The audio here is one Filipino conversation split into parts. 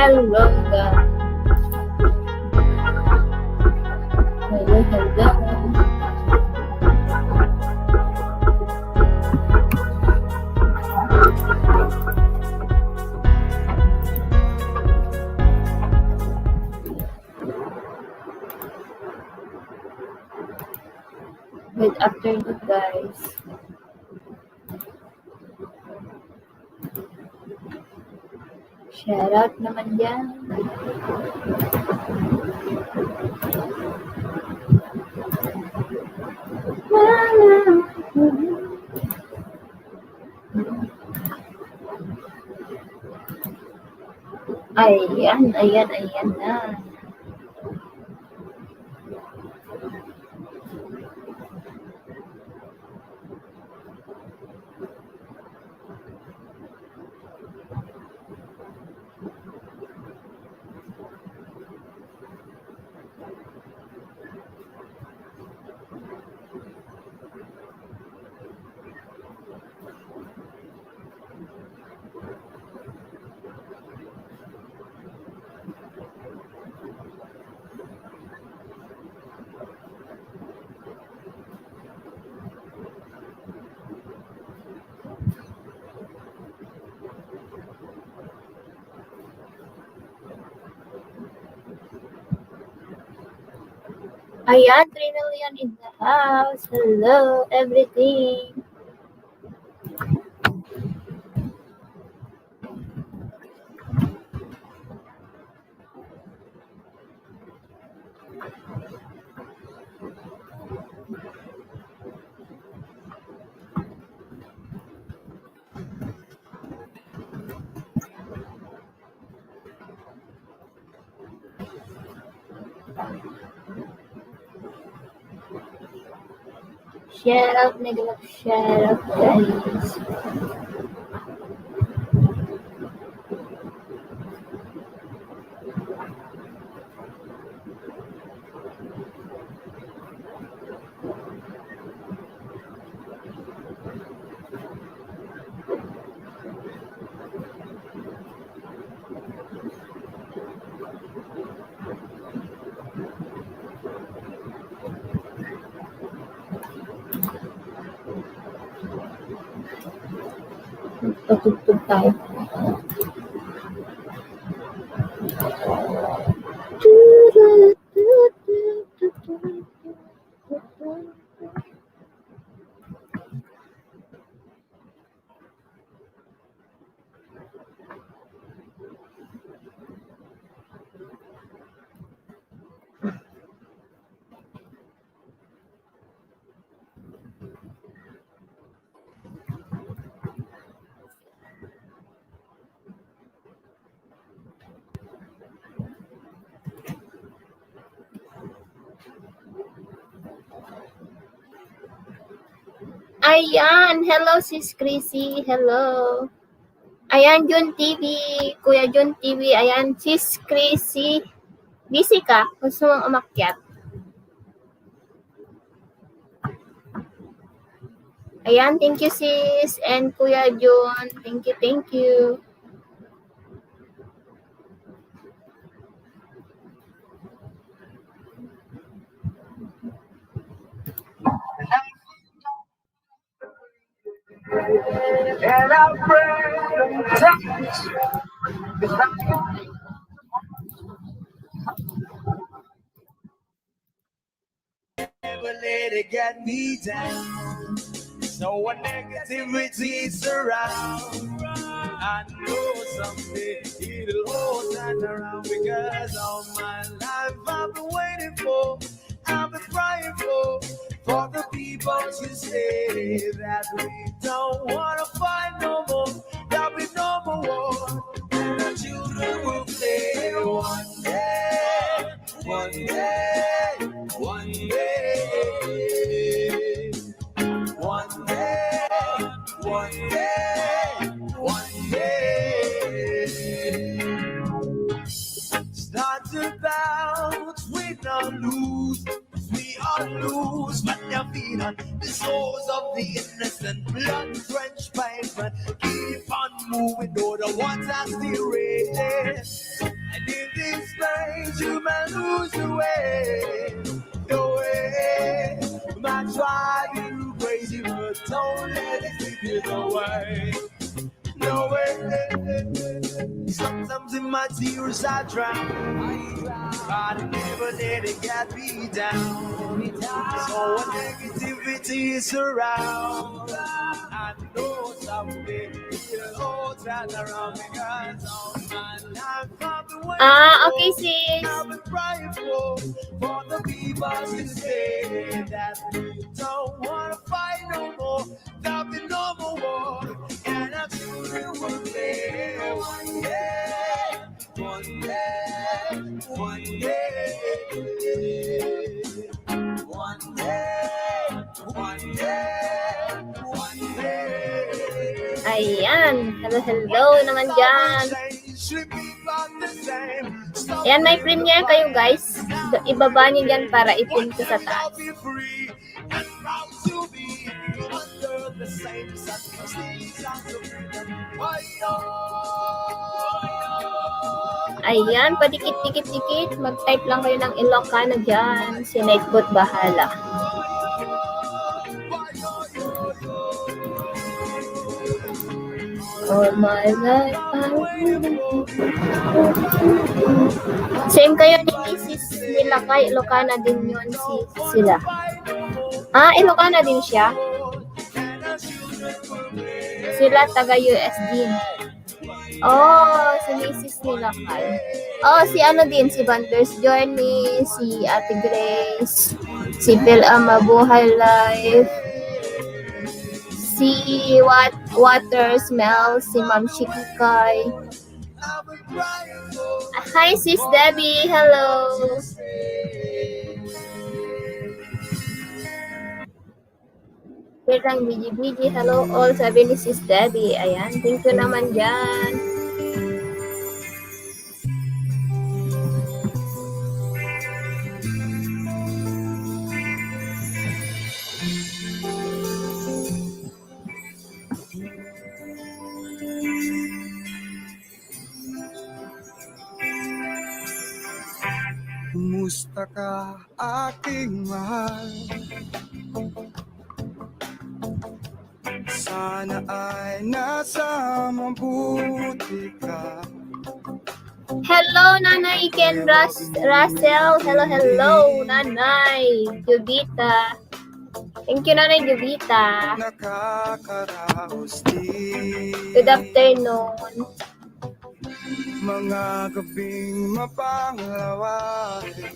Hello, guys. Hello. Good afternoon, guys. Shout out naman dyan. Ayan na. Ayan, 3 million in the house. Hello, everything. Shout out, guys. Patugtog tayo. Ayan, hello sis Chrissy, hello. Ayan, Jun TV, Kuya Jun TV, ayan, sis Chrissy. Busy ka? Gusto mong umakyat? Ayan, thank you sis, and Kuya Jun, thank you. And I pray never let it get me down. So when negativity surround, I know someday it'll all turn around, because all my life I've been waiting for, I've been crying for the people to say that we don't want to fight no more, there'll be no more war, and our children will play one day, one day, one day, one day, one day, one day. It's not about win or lose. We all lose, but they're feeding the souls of the innocent, blood-drenched pavement. Keep on moving, though the ones are still raging. And in this place, you may lose the way. The way might drive you crazy, but don't let it keep you away. No way. Sometimes in my tears I drown, but I never let it get me down. So when negativity is around, I know someday it'll all turn around because all my life I've been waiting Okay, sis. I've been praying for the people to say that we don't want to fight no more, there'll be no more war, and our children will play one day, one day, one day, one day, one day, one day. Ayan. Hello naman dyan. Ayan, may premiere kayo guys. Ibaba niyo dyan para ipin ko sa taas. Ayan, padikit-dikit-dikit. Mag-type lang kayo ng Ilocano dyan. Si Nightbot bahala. All my life, same kayo ni Mrs. nila kay Ilocana din yun sila. Ilocana din siya. Sila taga US din. Si Mrs. nila kay. Si ano din, si Vander's Journey, si Ate Grace, si Bill Mabuhay Life, si Water Smell, si Ma'am Shikikay. Hi, Sis Debbie. Hello. Wait lang, BG. Hello all. Sabi ni Sis Debbie. Ayan. Thank you naman dyan. Kumusta ka, aking mahal? Sana ay nasa mabuti ka. Hello, Nanay Ken Russell. Hello, Nanay Jubita. Thank you, Nanay Jubita. Nakakaraos din. Good afternoon. Mga gabing mapanglawarin,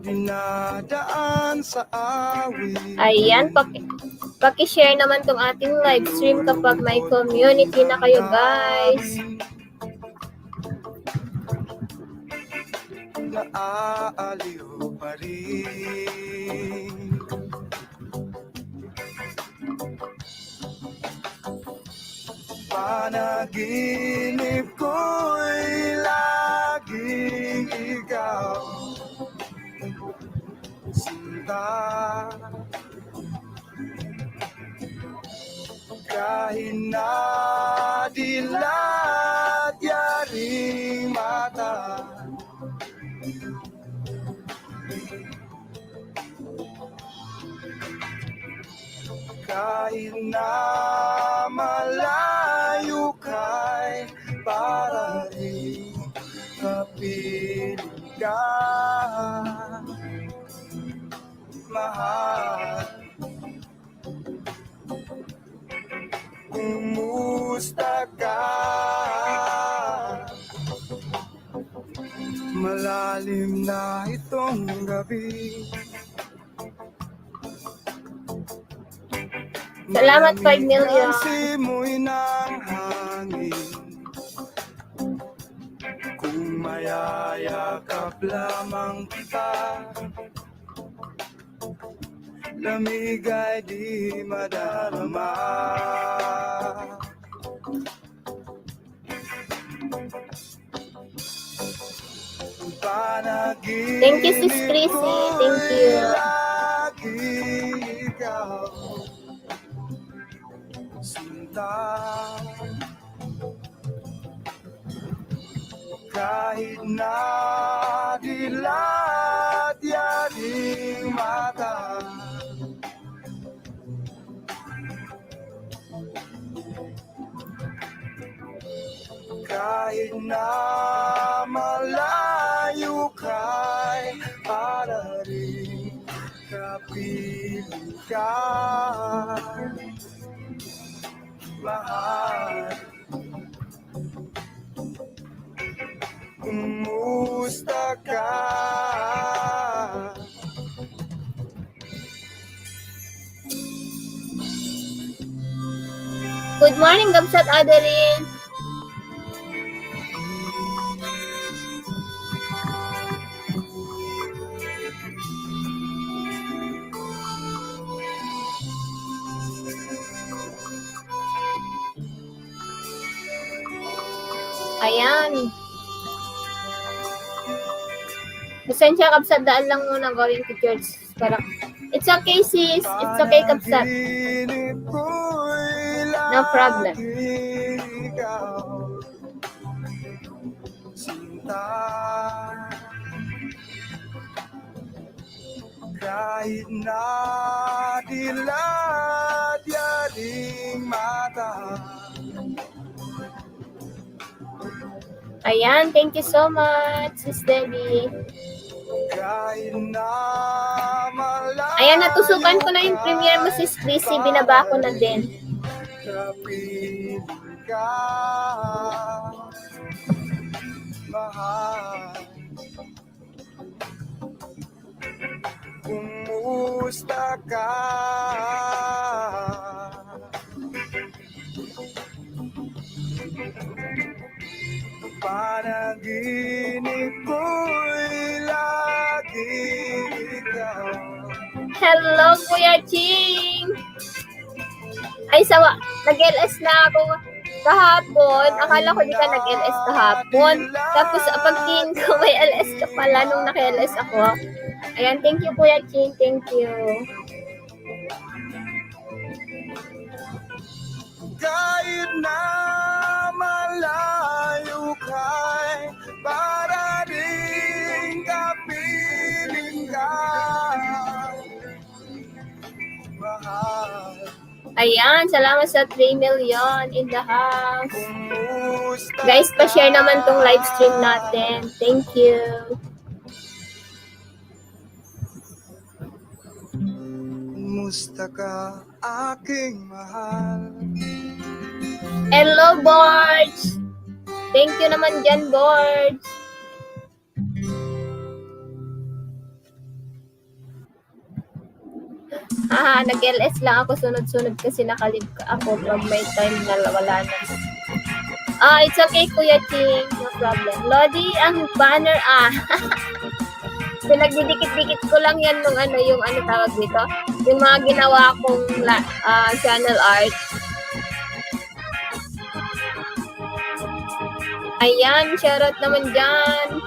dinadaan sa awit. Ayan, paki-share naman tong ating live stream kapag may community na kayo, guys. Naaaliw pa rin. Panaginip ko'y laging ikaw, sinta. Kahit na dilat yaring mata, kahit na malayo kay para rin kapiling ka, mahal. Kumusta ka? Malalim na itong gabi. Salamat 5 million. Simoy ng hangin, kung mayayakap lamang kita, lamig ay di madarama. Thank you, Sis Chrissy. Thank you. sinta. Kahit na dilat yaring mata, kahit na malayo kay para rin kapiling ka, mahal. Kumusta ka? Good morning, Gabsat Adeline. Ayan. Pasensya, Kapsat. Daan lang muna going to church. Para... It's okay, sis. It's okay, Kapsat. No problem. Kahit na dilat yaring mata. Ayan, thank you so much, Sis Debbie. Ayan, natusukan ko na yung premiere mo, Sis Chrissy. Binaba ko na din. Kumusta ka? Panaginip ko'y lagi ikaw. Hello, Kuya Ching! Ay, sawa. Nag-LS na ako kahapon. Akala ko di ka nag-LS kahapon. Tapos, pagtingin ko, may LS ka pala nung naka-LS ako. Ayan, thank you, Kuya Ching. Thank you. Kahit na malayo kay para rin kapiling ka, mahal. Ayan, salamat sa 3 million in the house. Guys, pa-share naman tong live stream natin. Thank you. Kumusta ka, aking mahal? Hello, Boards! Thank you naman dyan, Boards. Nag-LS lang ako sunod-sunod kasi nakalib ako pag may time na wala na. It's okay, Kuya Ching. No problem. Lodi, ang banner, Pinagdidikit-dikit ko lang yan nung yung tawag dito. Yung mga ginawa kong channel art. Ayan, shoutout naman dyan.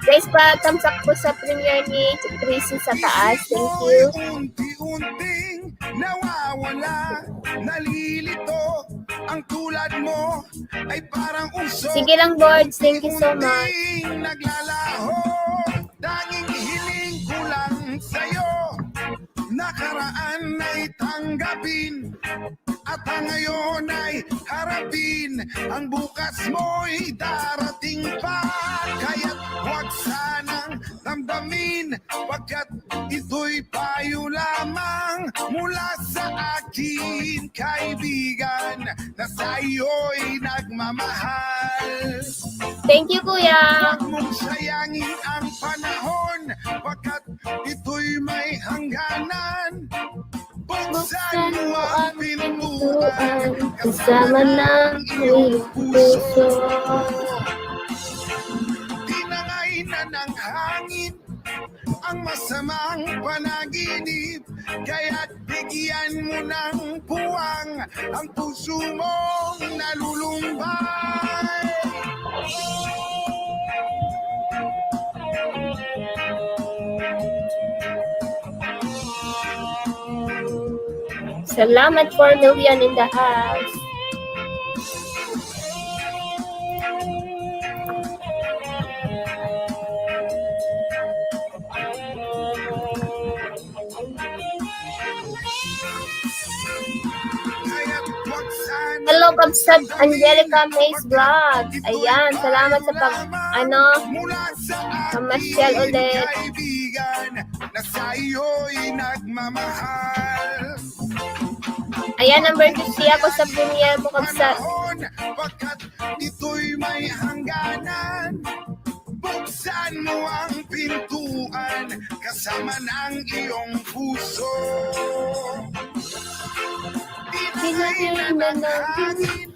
Guys, pa-thumbs up po sa premiere ni Chrissy sa taas. Thank you. Unti-unting nawawala, nalilito, ang tulad mo ay parang usok. Sige lang, Boards. Thank you so much. Naglalaho, tanging hiling ko lang sa'yo, nakaraan ay tanggapin, at ang ngayon ay harapin. Ang bukas mo'y darating pa, kaya't huwag sanang damdamin, pagkat ito'y payo lamang mula sa akin, kaibigan, na sa'yo'y nagmamahal. Thank you, Kuya. Huwag mong sayangin ang panahon, pagkat ito'y may hangganan. Buksan mo ang pintuan, kasama ng iyong puso. Tinangay na ng hangin ang masamang panaginip, kaya't bigyan mo ng puwang ang puso mong nalulumbay. Salamat 4 million in the house. Hello, Kabsat Angelica Mays Vlog. Ayan, salamat sa pamasyal ulit. Na sa'yo'y nagmamahal. Ayan, number 50 ako sa premiere mo, Kabsat. Pagkat ito'y may hangganan, buksan mo ang pintuan kasama ng iyong puso. Ito'y nananangin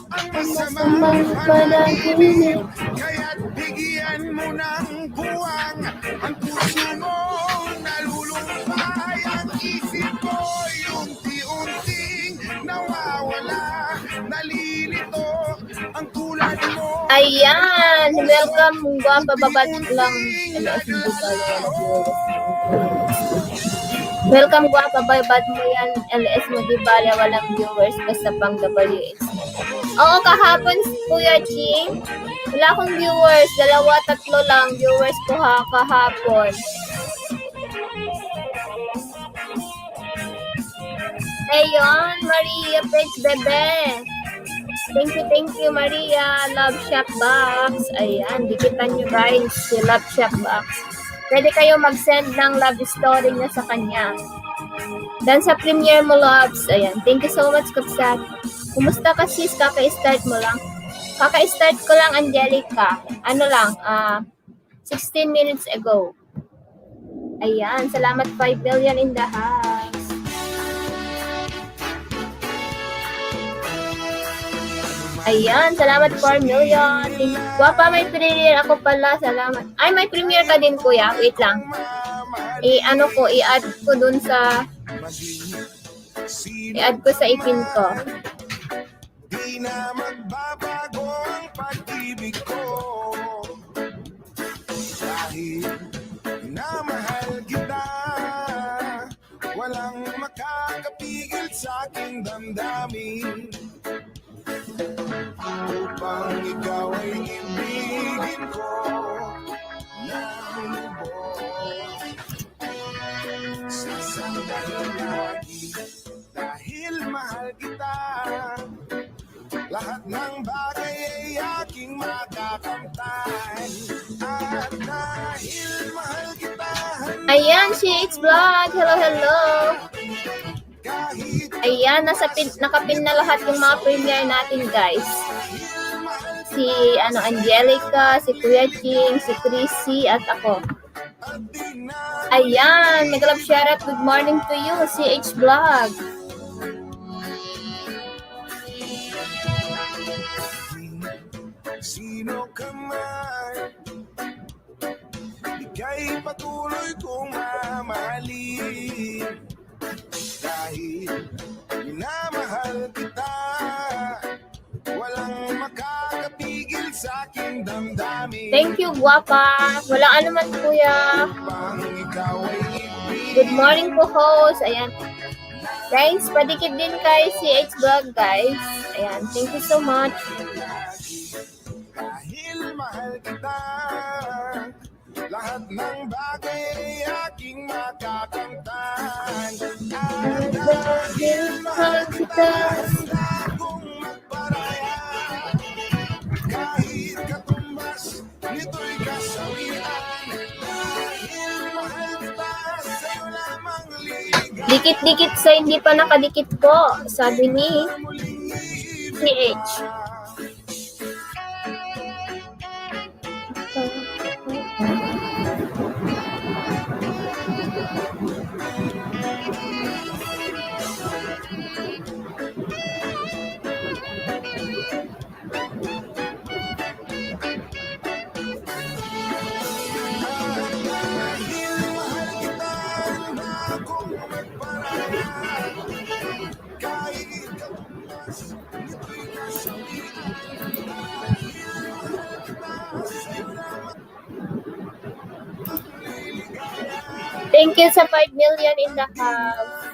ang masamang panaginip, kaya't bigyan mo ng buwang ang puso mo. Nalulumpay ang isip ko'y unti-unting nawawala, nalilito ang tulad mo. Ayan, welcome, guwapa, babat lang. Welcome, guwapa, babat mo yan. LS mo, di bale, walang viewers, basta pang WX. Oo, kahapon, Kuya Ching, wala akong viewers, 2-3 lang viewers ko kahapon. Ayon, Maria Page Bebe. Thank you, Maria. Love Shop Box. Ayan, dikitan nyo guys si Love Shop Box. Pwede kayo mag-send ng love story niya sa kanya. Dan sa premiere mo, loves. Ayan, thank you so much, Kapsat. Kumusta ka, sis? Kaka-start mo lang. Kaka-start ko lang, Angelica. 16 minutes ago. Ayan, salamat 5 million in the house. Ayan, salamat 4 million. Guwapa, may premiere ako pala. Salamat. Ay, may premiere ka din, kuya. Wait lang. I-add ko dun sa... I-add ko sa ipin ko. Di na magbabago ang pag-ibig ko, dahil minamahal kita. Walang makakapigil sa aking damdamin, upang ikaw ay ibigin ko ng lubos. Sasandal lagi dahil mahal kita. Lahat ng bagay ay aking makakamtan. At dahil mahal kita. Ayan, CH Vlog. Hello. Ayan, nakapin na lahat yung mga premiere natin, guys. Si Angelica, si Kuya Ching, si Chrissy, at ako. Ayan, nag-love shoutout. Good morning to you, CH Vlog. Sino ka man, ika'y patuloy kong mamahalin. Dahil minamahal kita, walang makakapigil sa aking damdamin. Thank you, guwapa. Walang anuman, kuya. Good morning po, host. Ayan. Guys, padikit din kay CH Vlog, guys. Ayan, thank you so much. Dahil mahal kita, lahat ng bagay ay aking makakamtan. At dahil mahal kita, handa kong magparaya. Kahit katumbas, nito'y kasawian. Dahil mahal kita, sa'yo lamang liga. Dikit-dikit sa hindi pa nakadikit po, sabi ni CH. Thank you sa 5 million in the house.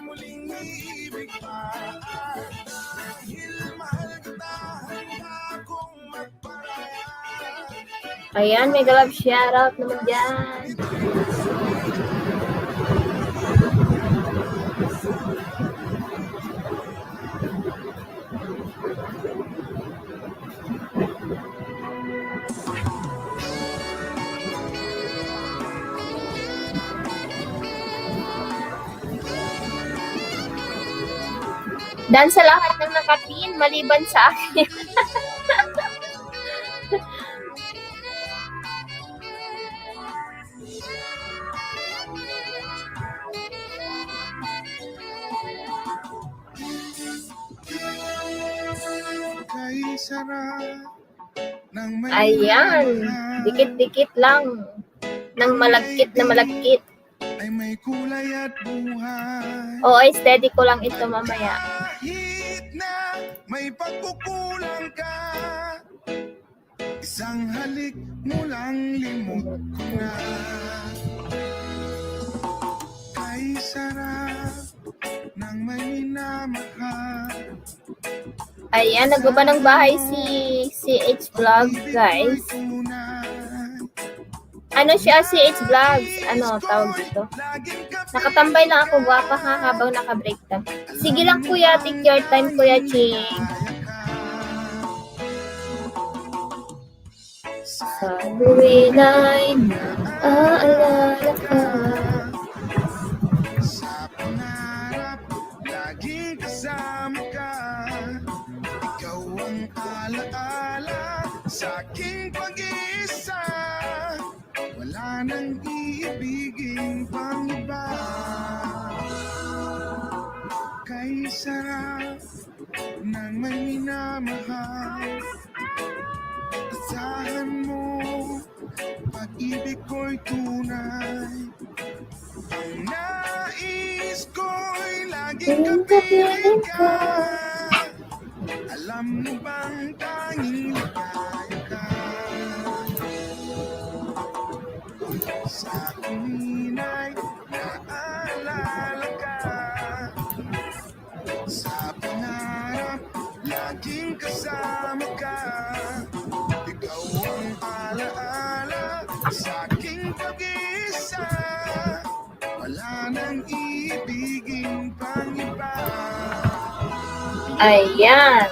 Ayan, may galab shoutout naman dyan. Dan sa lahat ng nakatin, maliban sa akin. Kay sarap ng may Ayan, minamahal, dikit-dikit lang. Nang malagkit na malagkit. ay may kulay at buhay. Oo, steady ko lang ito mamaya. Kahit na may pagkukulang ka, isang halik mo lang limot ko na. Kay sarap ng may minamahal. Ayan, nagbaba ng bahay si CH Vlog, guys. Ano siya, CH Vlogs? Ano, tawag dito? Nakatambay lang ako, guwapa ha, habang naka-break time. Sige lang kuya, take your time kuya, Ching. Sa buwinay na aalala ka. Sa pangarap, laging kasama ka. Ikaw ang alaala sa aking pag-iisa. Wala nang iibigin pang iba. Kay sarap ng may minamahal. Asahan mo, pag-ibig ko'y tunay. Ang nais ko'y laging kapiling ka. Alam mo bang tanging ligaya ka? Sa tuwina'y naalala ka. Sa pangarap, laging kasama ka. Ikaw ang alaala sa aking pag-iisa. Wala nang iibigin pang iba. Ayan.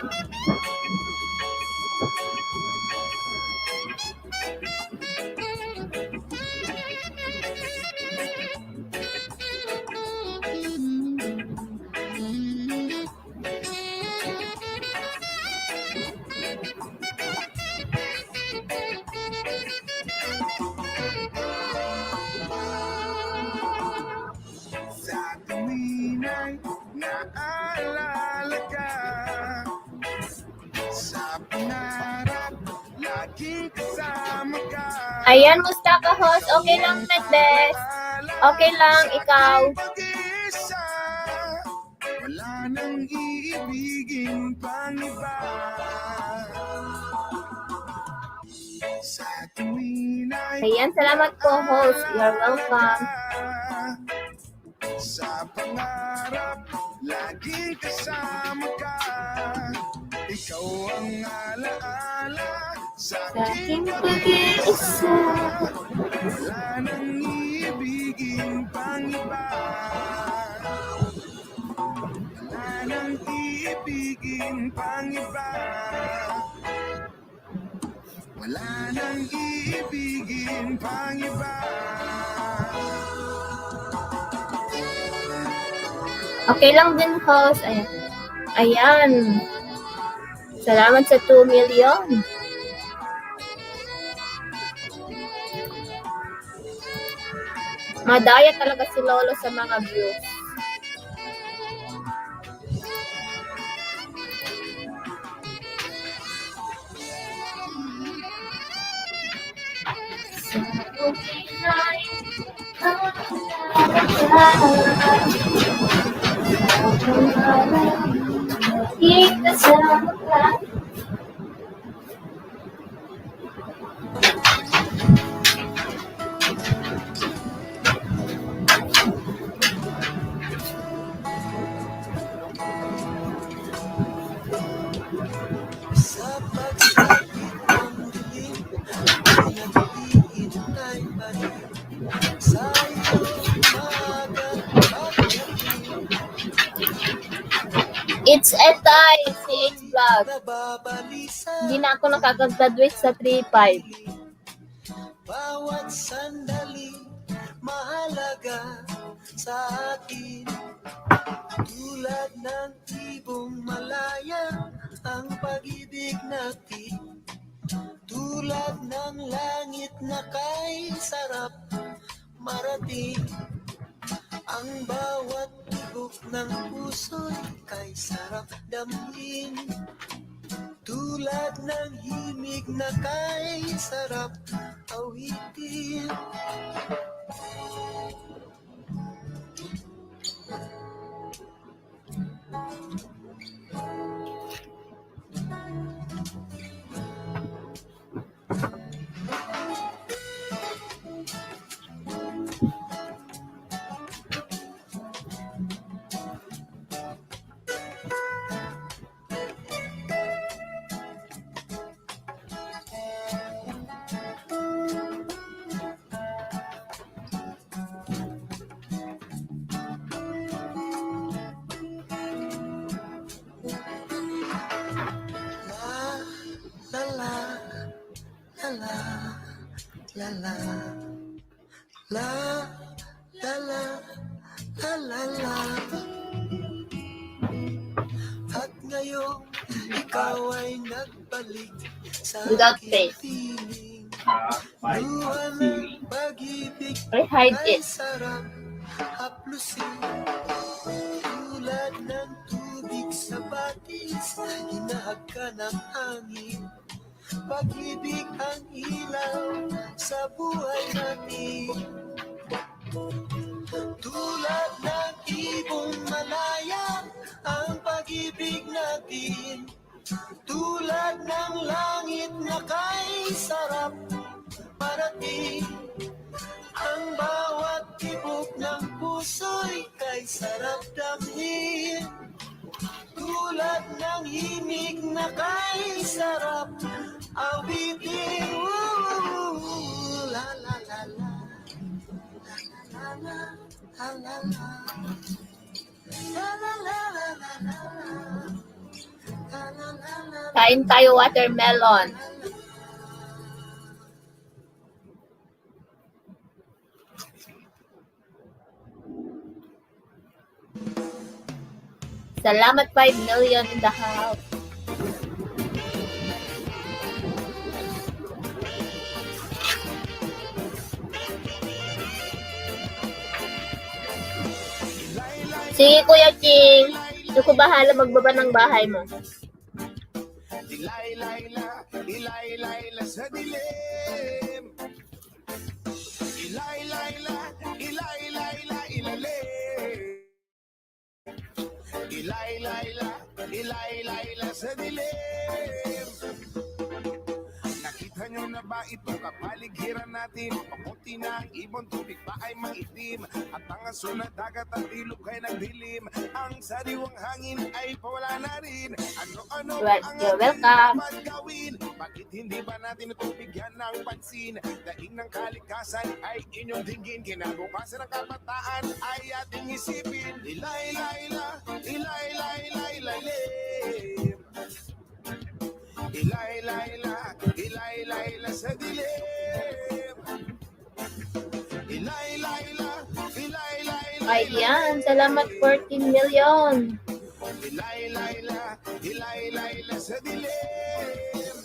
Sa tuwina'y naalala ka. Sa pangarap, laging kasama ka. Ayan, Mustaka host. Okay lang, Medbes. Okay lang, ikaw. Pag-isa, wala nang iibigin pang iba. Sa tuwina'y Ayan, salamat po, host. You're welcome. sa pangarap, laging kasama ka. Ikaw ang alaala sa aking pag-iisa. Wala nang iibigin pang iba. Wala nang iibigin pang iba. Wala nang iibigin pang iba. Okay lang din, host. Ayan. Ayan. Salamat sa 2 million. Madaya talaga si Lolo sa mga views. It's a tie, CH Vlog. Nababalisa Hindi na ako nakakagraduate sa 3-5. bawat sandali mahalaga sa akin. Tulad ng ibong malaya ang pag-ibig natin. Tulad ng langit na kay sarap marating. Ang bawat tibok ng puso'y kay sarap damhin. Tulad ng himig na kay sarap awitin. La la la la la la la la. At ngayon ikaw ay nagbalik sa Without aking face. piling. Luha ng pag-ibig I hide ay it. sarap haplusin. Tulad ng tubig sa batis, hinahag ka ng hangin. Pag-ibig ang ilaw sa buhay natin. Tulad ng ibong malaya ang pag-ibig natin. Tulad ng langit na kay sarap parating. Ang bawat tibok ng puso'y kay sarap damhin. Tulad ng himig na kay sarap awitin. La la la la la la la la la la la la la la. Kain tayo watermelon. Salamat 5 million in the house. Sige, Kuya Ching. Ako bahala magbaba ng bahay mo. Ilay-layla sa dilim. Ilay-layla ilalim. Ilay-layla sa dilim. Nakita nyo na ba ito kapaligiran natin? Pakunti na ang ibon, tubig pa ay maitim. At ang aso na dagat at ilog ay nagdilim. Ang sariwang hangin ay pawala na rin. Ano-ano Right, ang you're ating welcome. dapat gawin? Bakit hindi ba natin ito bigyan ng pansin? Daing ng kalikasan ay inyong dinggin. Kinabukasan ng kabataan ay ating isipin. Ilay-layla ilalim. Ilay-layla sa dilim. Ilay-layla Ayan, salamat 14 million. Ilay-layla sa dilim.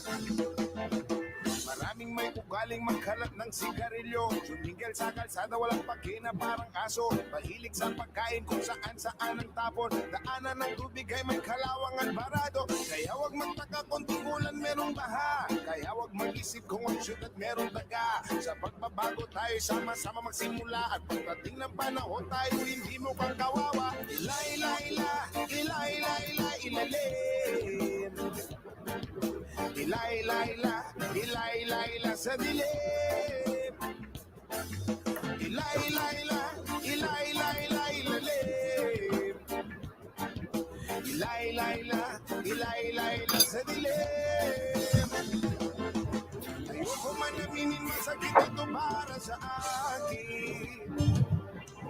Maraming may ugaling magkalat ng sigarilyo. Sumingil sa kalsada, walang pakina parang aso. Mahilig sa pagkain kung saan-saan ang tapon. Daanan ng tubig ay may kalawang at barado. Kaya wag magtaka kung tumulan merong baha. Kaya wag mag-isip kung ang syudad merong daga. Sa pagbabago tayo sama-sama magsimula. At pagdating ng panahon tayo hindi mo kang kawawa. Ilay-layla ilalim. Ilay-layla sa dilim. Ilay-layla ilalim. Ilay-layla sa dilim. Ayoko man aminin masakit ito para sa akin.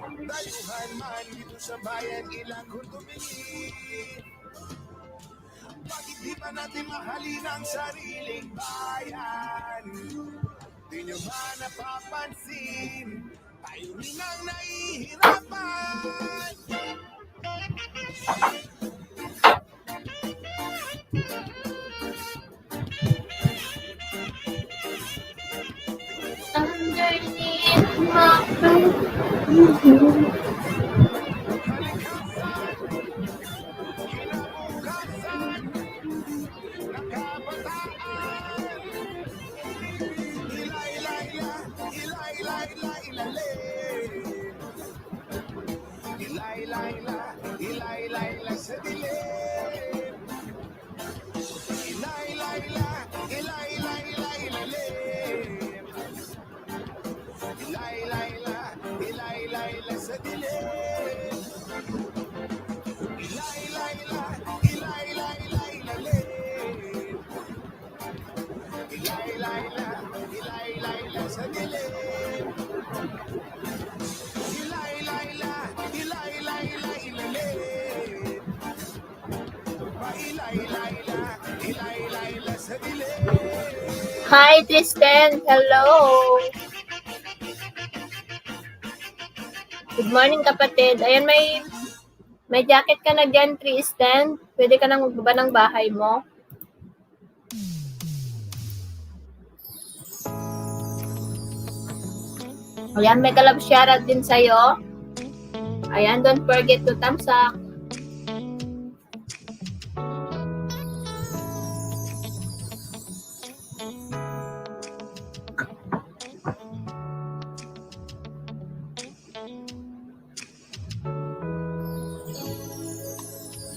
Dayuhan man dito sa bayan, ilang kung tumingin. Bakit di ba natin mahalin ang sariling bayan? Di nyo ba napapansin? Tayo rin ang nahihirapan. Underneath my Kalikasan, kinabukasan, nakabataan. Ila-ila-ila, ila-ila-ila-ilale. Ila-ila-ila, ila-ila-ila sa dilim. Ila-ila-ila, ila-ila-ila-ilale. Ila-ila-ila, ila-ila-ila sa dilim. Ila-ila-ila, ila-ila-ila-ilale. Ila-ila-ila, ila-ila-ila sa dilim. Ila-ila-ila, ila-ila-ila-ilale. Pa-ila-ila-ila, ila-ila-ila sa dilim. Hi, Tristan. Hello. Good morning, kapatid. Ayan, may jacket ka na dyan, Tristan. Pwede ka nang magbaba ng bahay mo. Ayan, may kalab shoutout din sa'yo. Ayan, don't forget to thumbs up.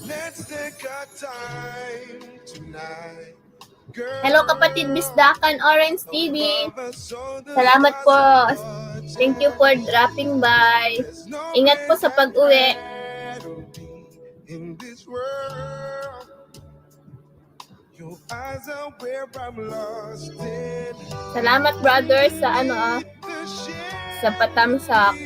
Let's take our time tonight. Girl, Hello, kapatid Bisdakan Orange TV. Salamat po. Thank you for dropping by. Ingat po sa pag-uwi. In this world, your eyes are where I'm lost in. Salamat, brother, sa sa patamsak.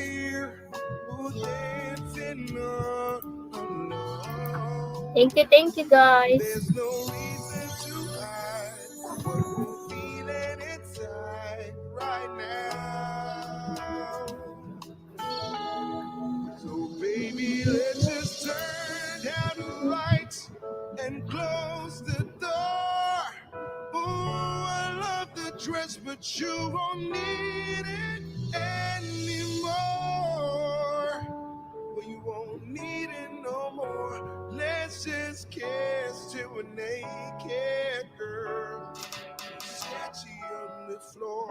Thank you, guys. There's no reason to hide what we're feeling inside right now. So baby, let's just turn down the lights and close the door. Oh, I love the dress, but you won't need it anymore. Well, you won't need it no more. Let's just kiss to a naked girl, sketchy on the floor.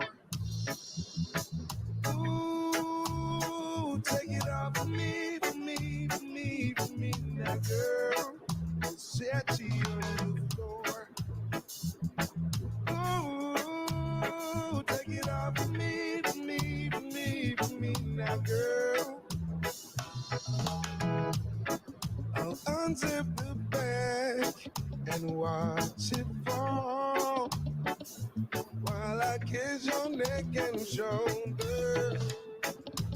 Ooh, take it off for me, for me, for me, for me, now girl, sketchy on the floor. Ooh, take it off for me, for me, for me, for me, now girl. I'll unzip the bag and watch it fall while I kiss your neck and shoulder.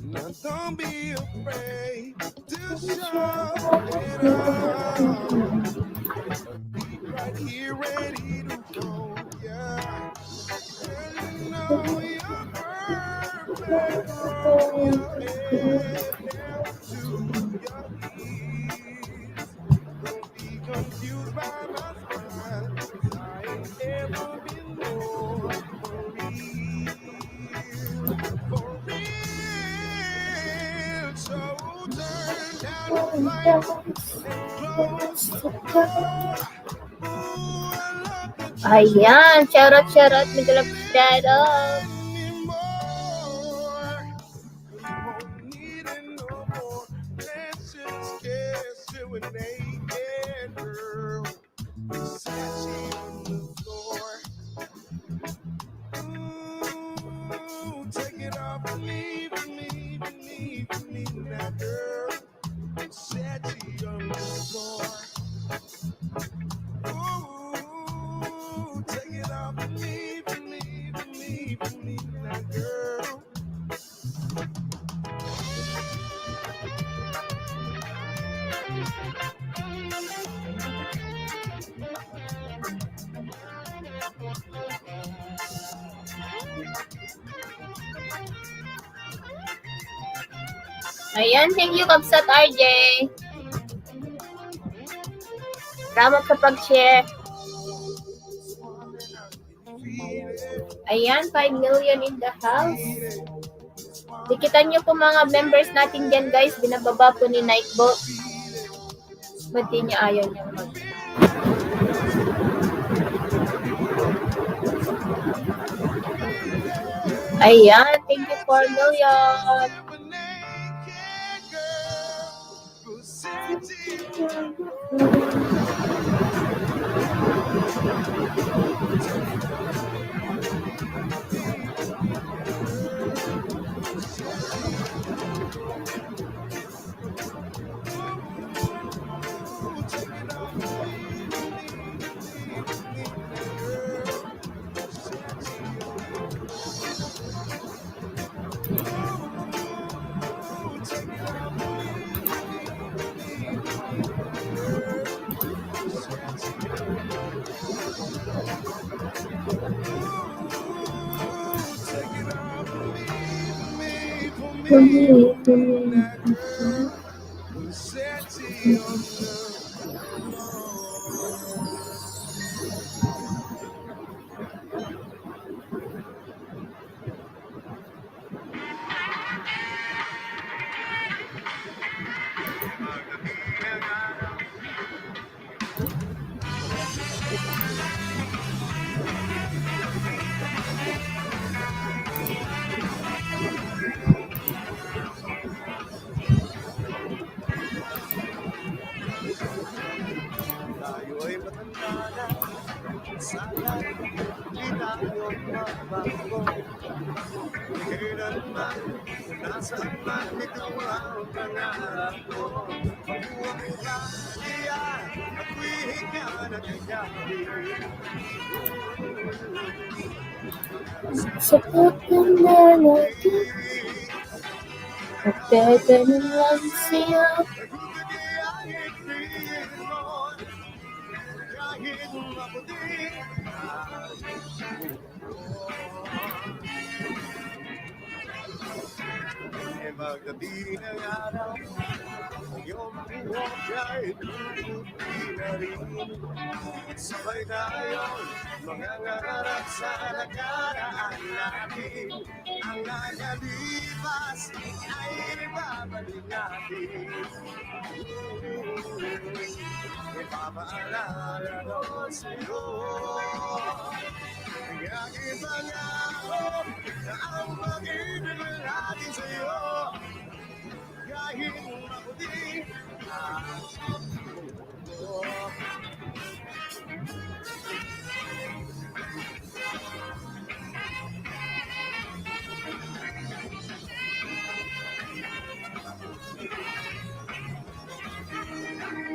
Now don't be afraid to show it all. Be right here ready to go, yeah. Girl, you know you're perfect from your head down to your knees. Don't be confused by my smile, 'cause I ain't ever been more for real, for real. So turn down the lights and close the door. Ooh, I love the Ayan, shoutout, may kalab shoutout. anymore. You won't need it no more. Let's just kiss to a naked girl, Versace on the floor. Ooh, take it off for me, for me, for me, for me, now girl, Versace on the floor. Ooh, take it off for me, for me, for me, for me, now girl. Ayan, thank you, Kabsat RJ. Salamat sa pag-share. Ayan, 5 million in the house. Dikitan nyo po mga members natin dyan, guys. Binababa po ni Nightbot. Ba't di niya ayaw niya mag... Ayan, thank you 4 million. Tayo'y matanda na, sana'y di tayo magbago. Kailanman, kung nasaan man ito ang pangarap ko. Huwag mo ka iyan, at hihinga na kagabi. Sakot ng melody. Magtatanong lang siya. Kahit maputi, maggabi ng araw, iyong buhok ay puputi na rin. Sabay tayong mangangarap sa nakaraan natin. Ang nakalipas ay ibabalik natin. Ipapaalala ko sa'yo ang aking pangako na ang pag-ibig natin sa'yo kahit maputi ang mundo.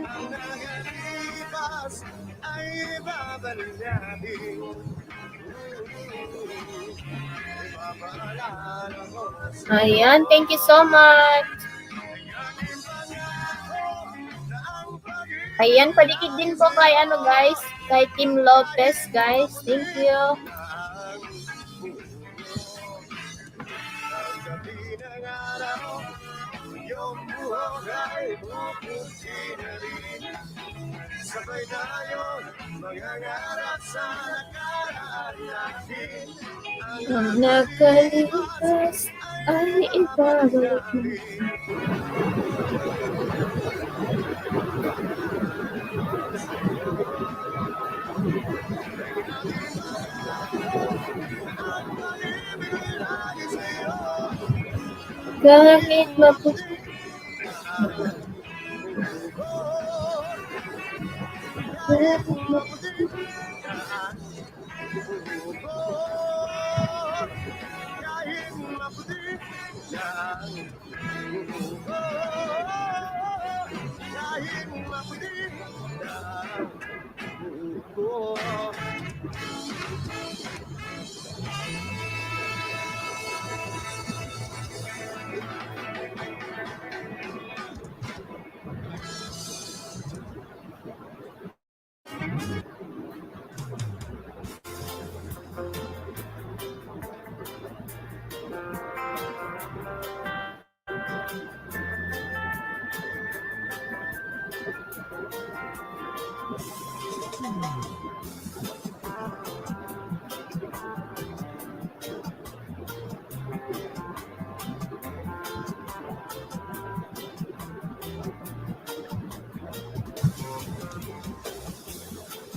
Ang nakalipas ay ibabalik natin. Ayan, thank you so much. Ayan, padikit din po kay ano guys, kay Team Lopez guys. Thank you. Sabay tayo mangangarap sa nakaraan natin. Ang nakalipas ay ibabalik mo. Kahit maputi. Kahit maputi. Kahit maputi.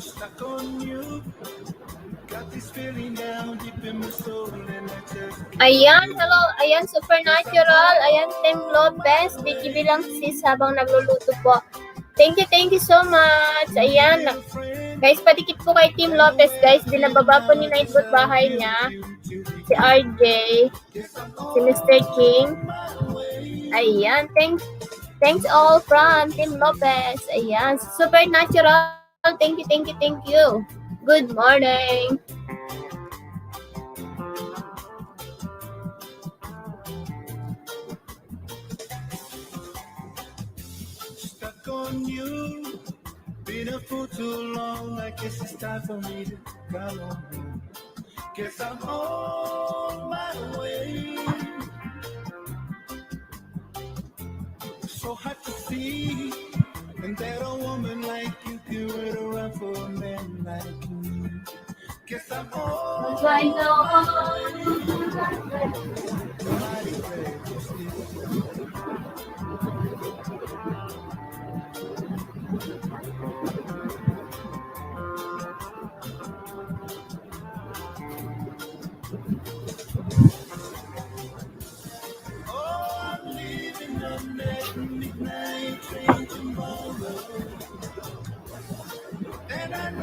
Stuck on you. Got this feeling down deep in my soul and I just Ayan, hello. Ayan, Supernatural. Ayan, Tim Lopez. BTV lang sis habang nagluluto po. Thank you so much. Ayan, guys, padikit po kay Tim Lopez, guys. Binababa po ni Nightbot bahay niya. Si RJ. Si Mr. King. Ayan, thanks all from Tim Lopez. Ayan, Supernatural. Thank you. Good morning. stuck on you. Been a fool too long. I guess it's time for me to come home. Guess I'm on my way. So hard to see, and that a woman like you can wait around for a man like me. Guess I'm on I know. mighty glad you still.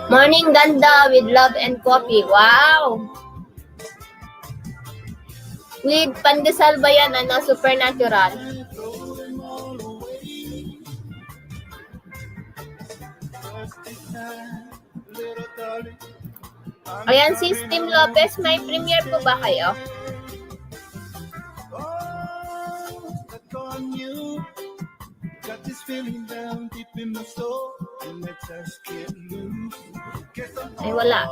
Morning ganda with love and coffee. Wow! With pandesal ba yan, ano, Supernatural? Ayan, si Tim Lopez, may premiere po ba kayo? Got this feeling down deep in my soul, and I just can't lose. Ay, wala.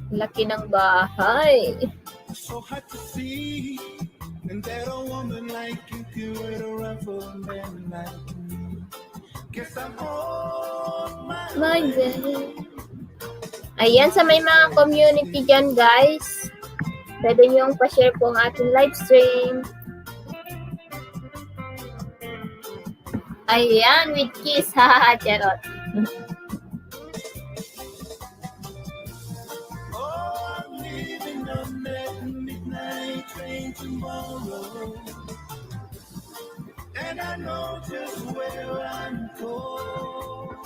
Laki ng bahay. So hard to see, and that a woman like you can wait around for a man like me. Guess I'm on my way. Ayan, sa may mga community dyan, guys. Pwede nyo pa-share po ang ating live stream. Ayan, with kiss, haha, charot. I'm leaving on that midnight train tomorrow, and I know just where I'm going.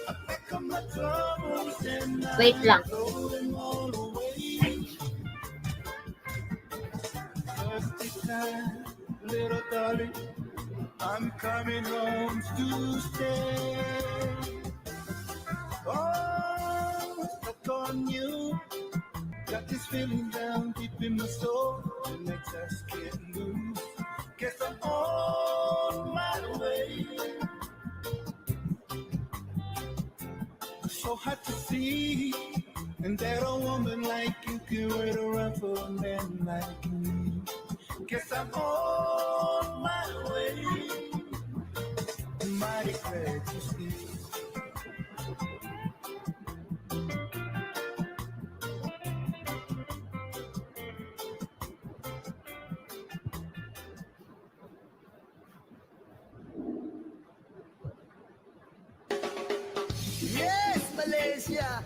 I pick up my troubles and Wait lang. throw them all away. Just this time, little darling, I'm coming home to stay. Oh, stuck on you. Got this feeling down deep in my soul, and I just can't lose. Guess I'm on my way. So hard to see, and that a woman like you can wait around for a man like me. Guess I'm on my way. Mighty glad you see. Yes, Malaysia.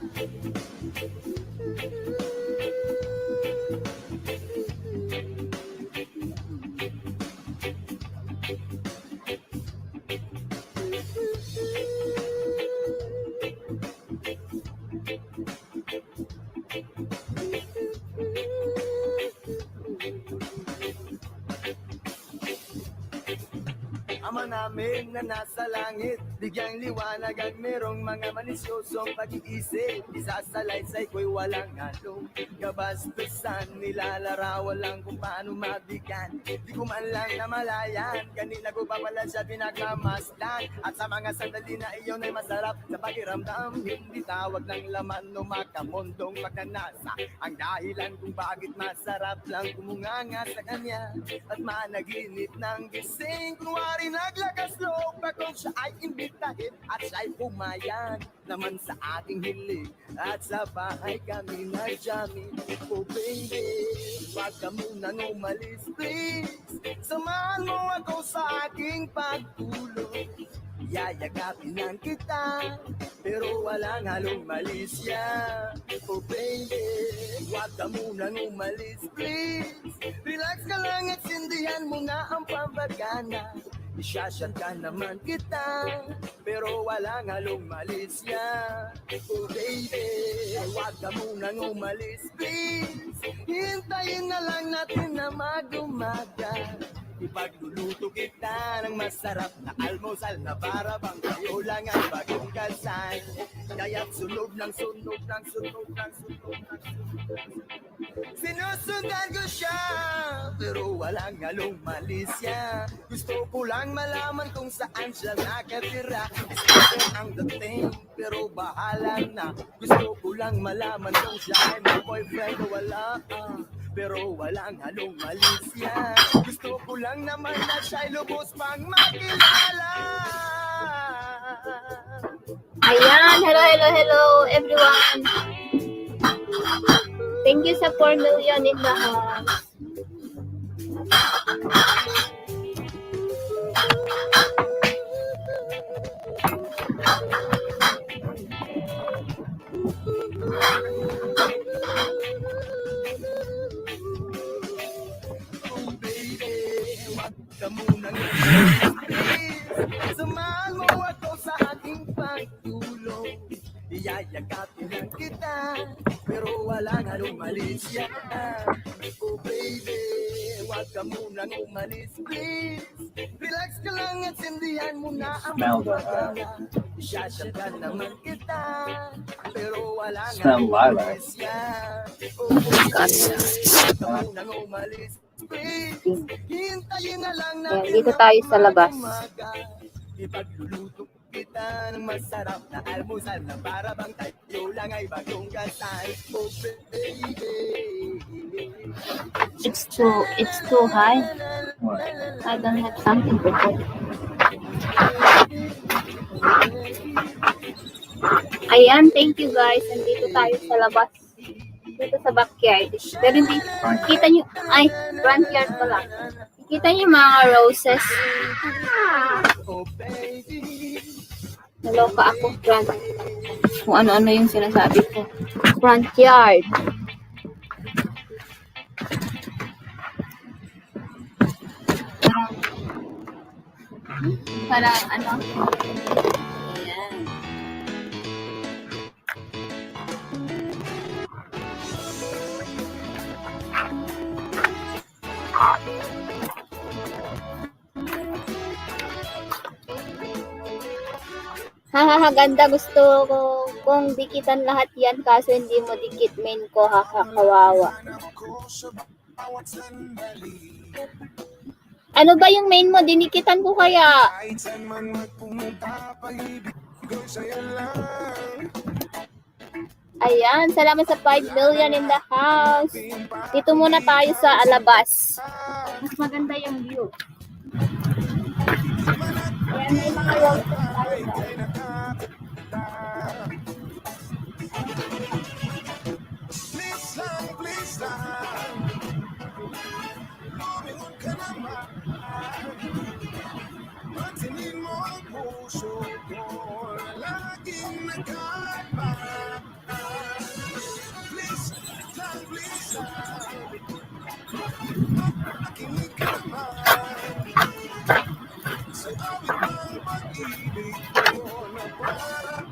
Ama namin na nasa langit, bigyang liwanag at merong mga malisyosong pag-iisip. Isasalaysay ko'y walang halong kabastusan, nilalarawan lang kung paano mabigyan. Di ko man lang namalayan, kanina ko pa pala siya pinagmamasdan. At sa mga sandali na iyon ay masarap sa pakiramdam, hindi tawag ng laman o makamondong pagnanasa ang dahilan kung bakit masarap lang kumunganga sa kanya at managinip ng gising. Kunwari naglakas loob akong siya ay imbitahin at siya'y pumayag naman sa aking hiling. At sa bahay kami nag-jamming. Oh baby, wag ka munang umalis please, samahan mo ako sa aking pagtulog. Yayagapin lang kita, pero walang halong malisya. Oh baby, wag ka munang umalis please, relax ka lang at sindihan mo na ang pambagana. Isyasyan ka naman kita, pero walang halong malisya. Oh baby, wag ka munang umalis please, hintayin na lang natin na mag-umaga. Ipagluluto kita ng masarap na almusal na para bang kayo lang ang bagong kasal. Kaya't sunog ng sunog ng sunog ng sunog ng sunog. Sinusundan ko siya, pero walang halong malisya. Gusto ko lang malaman kung saan siya nakatira. Gusto ang dating, pero bahala na. Gusto ko lang malaman kung siya ay may boyfriend o wala. Pero walang halong malisya. Gusto ko lang naman na siya'y lubos pang makilala. Ayan, hello everyone. Thank you sa 4 million in the house. Oh baby, wag ka munang samahan mo ako sa aking pagtulog. Iyayagapin lang kita, pero walang halong malisya. Oh baby, wag ka munang umalis please, relax ka lang at sindihan mo na ang pagkakala. Isyasyakan naman kita, pero walang halong malisya. Oh baby, wag ka munang umalis please, hintayin na lang natin. Dito tayo sa labas. Ipagluluto kita ng masarap na almusal na para bang tayo lang ay bagong kasal. Oh baby, It's too high. I don't have something to put. Ayan, thank you guys. Nandito tayo sa labas. Dito sa backyard. Pero hindi, kita nyo, ay, front yard pala. Kita nyo mga roses. oh baby, Naloka ako, front. Kung ano-ano yung sinasabi ko. Front yard. Parang ano? Ayan. Hahaha, ganda. Gusto ko kung dikitan lahat yan kaso hindi mo dikit main ko. Haha, kawawa. Ano ba yung main mo? Dinikitan ko kaya. Ayan, salamat sa 5 million in the house. Dito muna tayo sa alabas. Mas maganda yung view. Ayan, may mga roses tayo. please lang. Lumingon ka naman. Patingin mo ang puso ko, laging nagkaiba. Please lang, makinig ka naman. Sa awit ng pag-ibig ko na parang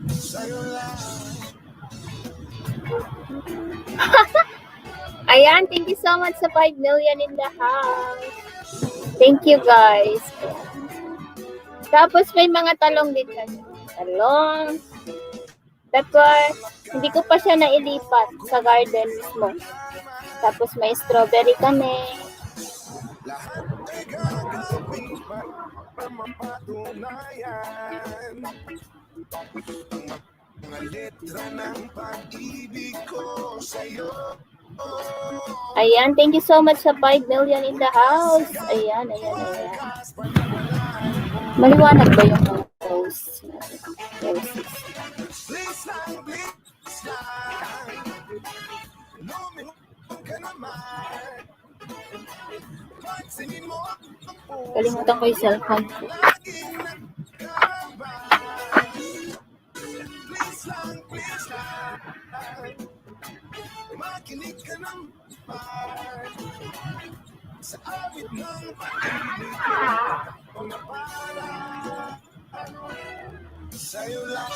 sa'yo lang. Ayan, thank you so much sa 5 million in the house. Thank you, guys. Tapos may mga talong din kami. Talong. Tapos, hindi ko pa siya nailipat sa garden mismo. Tapos may strawberry kami. Lahat ay gagawin para mapatunayan mga letra ng pag-ibig ko sa'yo. Ayan, thank you so much sa 5 million in the house. Ayan. Maliwanag ba yung post? Please lang, lumingon ka naman. Pansinin mo ako. Kalimutan ko yung cellphone ko. Laging nagkabay. Please lang, makinig ka naman sa awit ng pag-ibig ko na para sa'yo lang.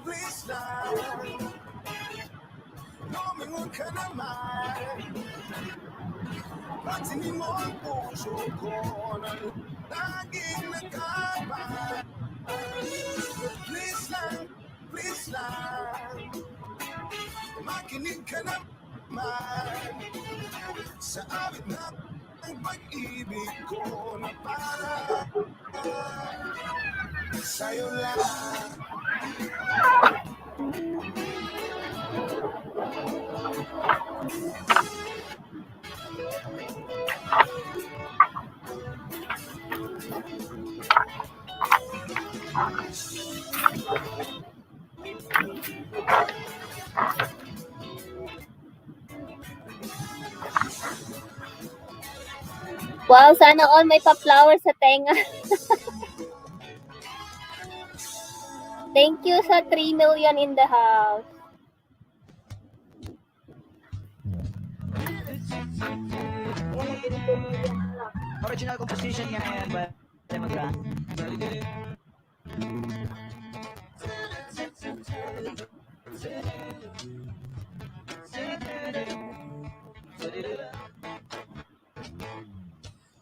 Please lang, lumingon ka naman. Pansinin mo ang puso ko na laging nagkabay. Please lang, makinig ka naman sa awit ng pag-ibig ko na para sa'yo lang. Wow, sana all may pa-flower sa tenga. Thank you sa 3 million in the house. Original composition niya yan ba? Magra.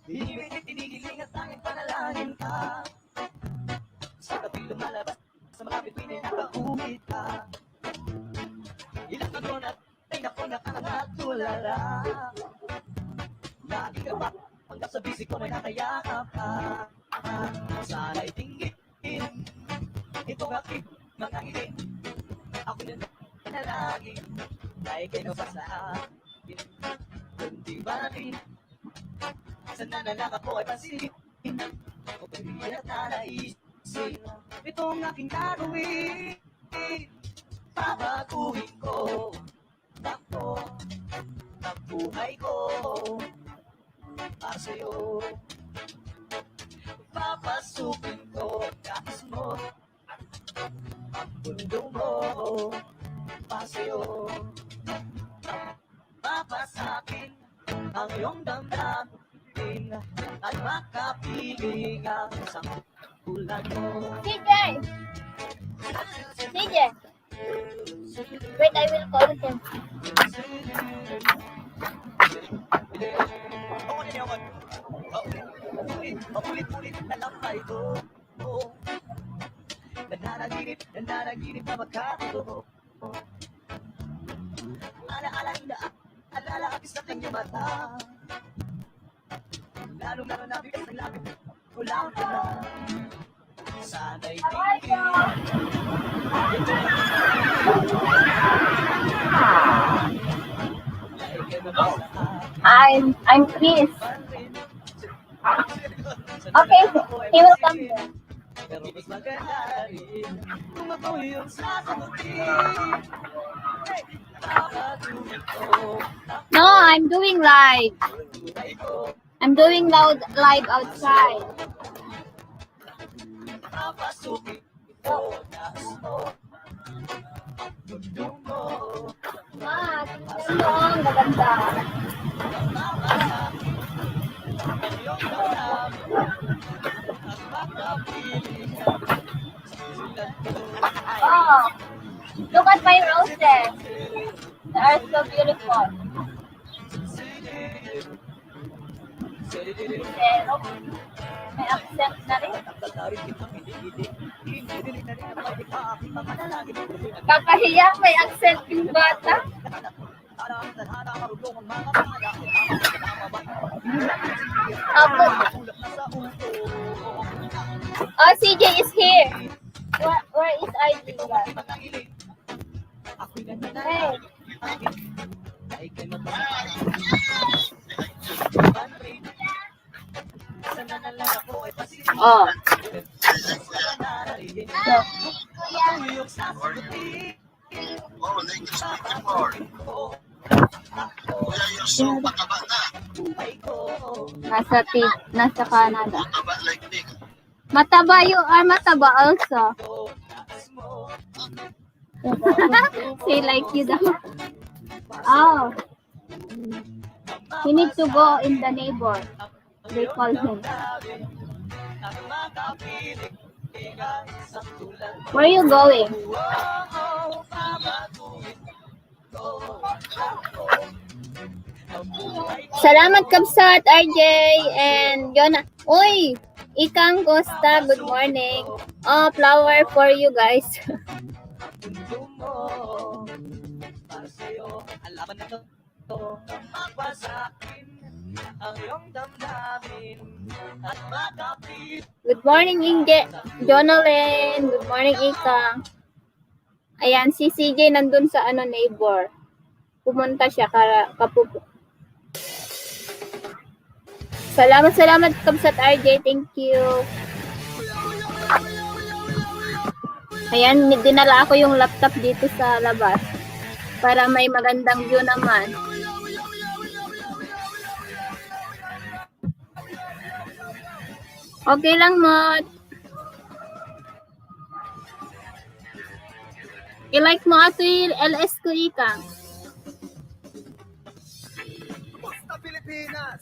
Hinihiling at tanging panalangin ka. Sa tabi lumalabas, sa mga bituin ay nakaulit ka. Ilang taon at ay naku nakakatulala. Lagi ka ba, hanggang sa bisig ko may nakayakap ka. Sana'y tingin, itong aking mga ngiti. Ako na nanalangin, dahil kayo pa sa akin. Kundi ba rin, sana na lang ako ay pansinin. O hindi na naisip, itong aking gagawin. Pabaguhin ko, takbo, ang buhay ko. Para sa'yo, papasukin ko ang kakas mo, ang mundo mo. Para sa'yo, papasakin ang iyong damdamin at makapiling ang isang ulan mo. CJ! Wait, I will call him. Paulit-ulit na lang ba ito? Nananaginip na magkatotoo. Alala kapis na kanyang mata. Lalo-lalo na bigas ng lapit, kulang ka na. Sana'y tingin. I'm Chris. Okay, he will come there. Pero mas maganda rin kung ako yung sasagutin. Hey, nakatulog ko, No, I'm doing live. buhay ko, I'm doing live outside. papasukin ko na mo. Mundo mo, Ah, tingnan mo, ang maganda. mamasakin ang iyong damdamin at makapiling ka. Simulan ko ay Oh, look at my roses. They are so beautiful. Pero, may accent na rin. Kakahiya, may accent yung bata. Tapos, oh, CJ is here. Where is ID? Hey. Oh. Oh, Lakers before. Kuya Yusuf, mataba na. Nasa Canada. Mataba like Nick. Mataba you are mataba also. Say like you daw. Oh. He needs to go in the neighbor. They call him. Where are you going? Salamat Kabsat, RJ, and Jonah. Uy! Ikang Costa, good morning. Oh, flower for you guys. Para sa'yo, ang laban na to, magpasakin ang iyong damdamin at makapit. Good morning, Inge. Jonalyn. Good morning, Ikang. Ayan, si CJ nandun sa neighbor. Pumunta siya kapupo. Salamat Kabsat RJ. Thank you. Ayan, dinala ako yung laptop dito sa labas para may magandang view naman. Okay lang, Mod. I-like mo ato yung LS ko, Ikang. Kumusta Pilipinas?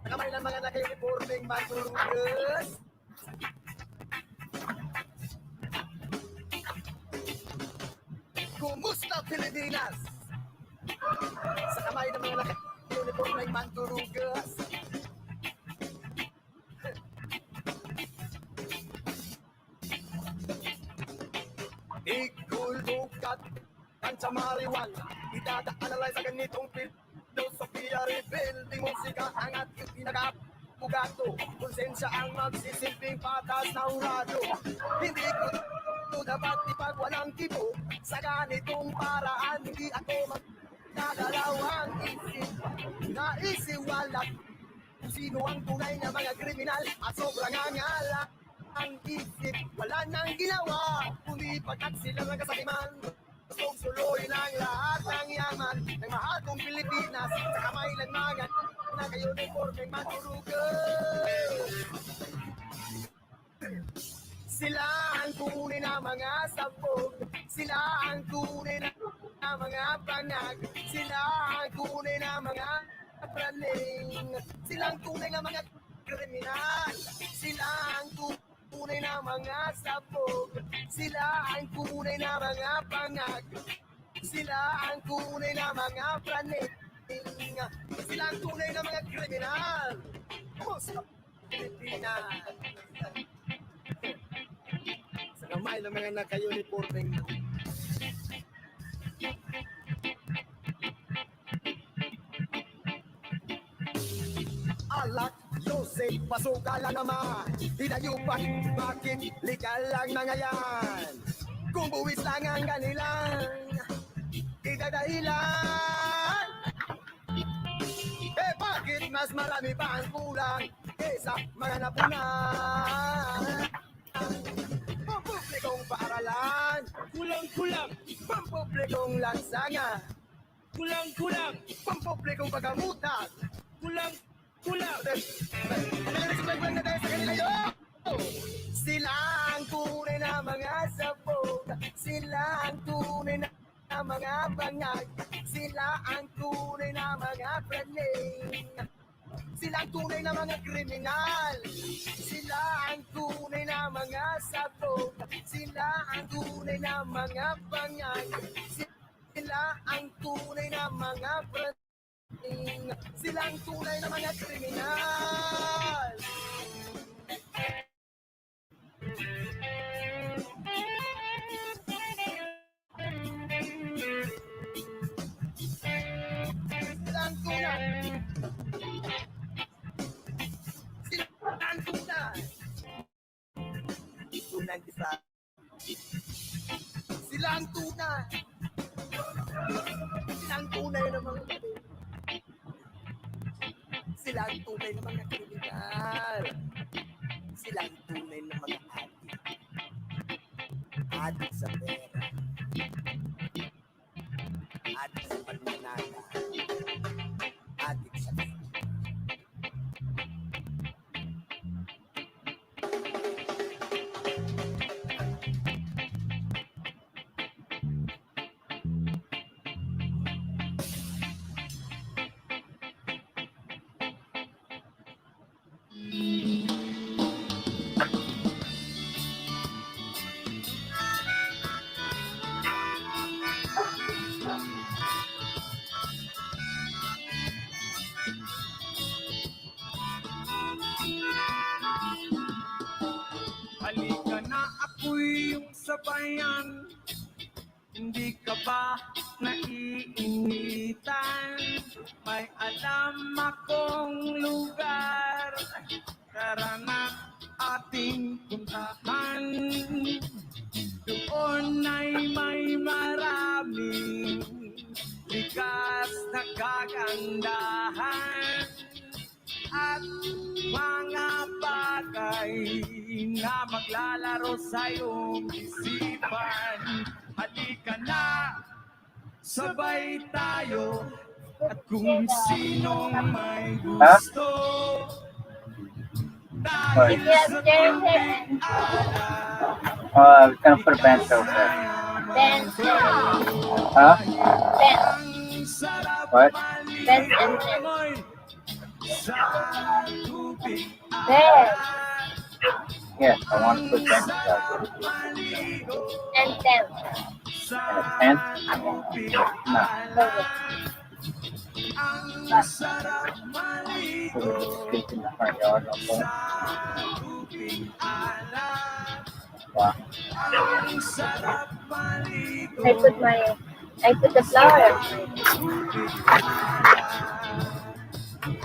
Kamay ng mga naka-uniforming matulungan. Kumusta Pilipinas? Sa kamay ng mga naka-uniforming manturugas. Igulbukat ang samariwan. Idadaalalay sa ganitong filosofiya. Rebuilding musika ang ating pinag-apugato. Konsensya ang magsisilbing patas na urado. Hindi ko dapat ipagwalang tipo. Sa ganitong paraan, hindi ako magdadalaw ang isip. Naisiwalat kung sino ang tunay na mga kriminal at sobrang angala ang isip. Wala nang ginawa kundi pagkat sila ng kasakiman. Gustong suluhin ang lahat ng yaman ng mahal kong Pilipinas sa kamay ng mga na kayo ng pormeng maturugan. Sila ang tunay na mga sabog. Sila ang tunay na mga panag. Sila ang tunay na mga praning. Sila ang tunay na mga kriminal. Sila ang tunay na mga sabog. Sila ang tunay na mga panag. Sila ang tunay na mga praning. Sila ang tunay na mga kriminal. Kumusta Pilipinas? Sa kamay ng mga naka-uniforming alak, Jose, pasukala naman. Hinayupan, bakit legal lang mga yan? Kung buwis lang ang kanilang idadahilan. Eh bakit mas marami pa ang kulang? Sa mga napunan, pampublikong paaralan, kulang-kulang, pampublikong lansangan, kulang-kulang, pampublikong pagamutan, kulang-kulang. Nagsigbagwag na tayo sa kanila yun! Sila ang tunay na mga sabog, sila ang tunay na mga bangag, sila ang tunay na mga praning, sila ang tunay na mga kriminal, sila ang tunay na mga sabog, sila ang tunay na mga bangag, sila ang tunay na mga praning, sila ang tunay na mga kriminal. Silang tunay. Silang tunay. Tunay di ba? Silang tunay. Silang tunay na mga silang tunay na mga kriminal. Silang tunay na mga adik. Adik sa pera. Adik sa pagmanala. Adik sa pera. Halika na, ako'y yung sabayan. Hindi ka ba naiinitan? May alam akong lugar, tara na ating puntahan. Doon ay may maraming likas na kagandahan at mga bagay na maglalaro sa iyong isipan. Halika na, sabay tayo, at kung sinong may gusto, dahil sa tubig We can put a bench over there. Bench. Huh? Bench. What? Bench and tent. sa tubig Bench Yes, I want to put bench over and tent. And a tent? No. ang sarap maligo So we just sleep in the front yard. Okay. sa tubig alat. Wow. Ang sarap maligo I put the flower.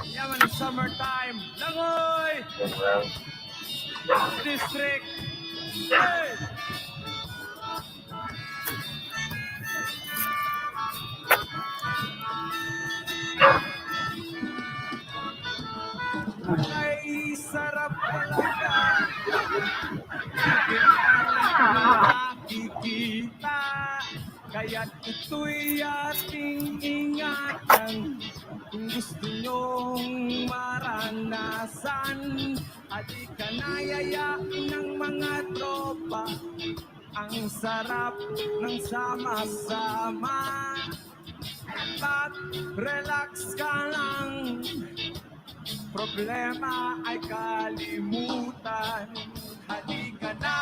Yaman, summertime. Langoy! Good road. District. Hey! Ay, sarap talaga. Nakikita. Kaya't ito'y ating ingatan. Kung gusto nyong maranasan, halika na, yayain ng mga tropa. Ang sarap ng sama-sama. At relax ka lang, problema ay kalimutan. Halika na,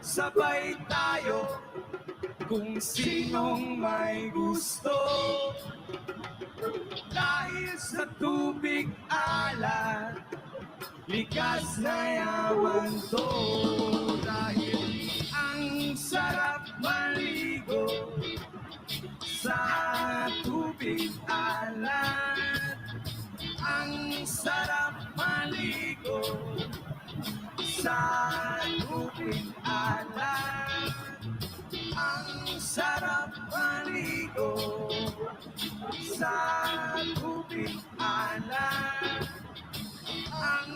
sabay tayo, kung sinong may gusto. Dahil sa tubig alat, likas na yaman to. Dahil ang sarap maligo sa tubig alat. Ang sarap maligo sa tubig alat. Ang sarap maligo sa tubig alat. Ang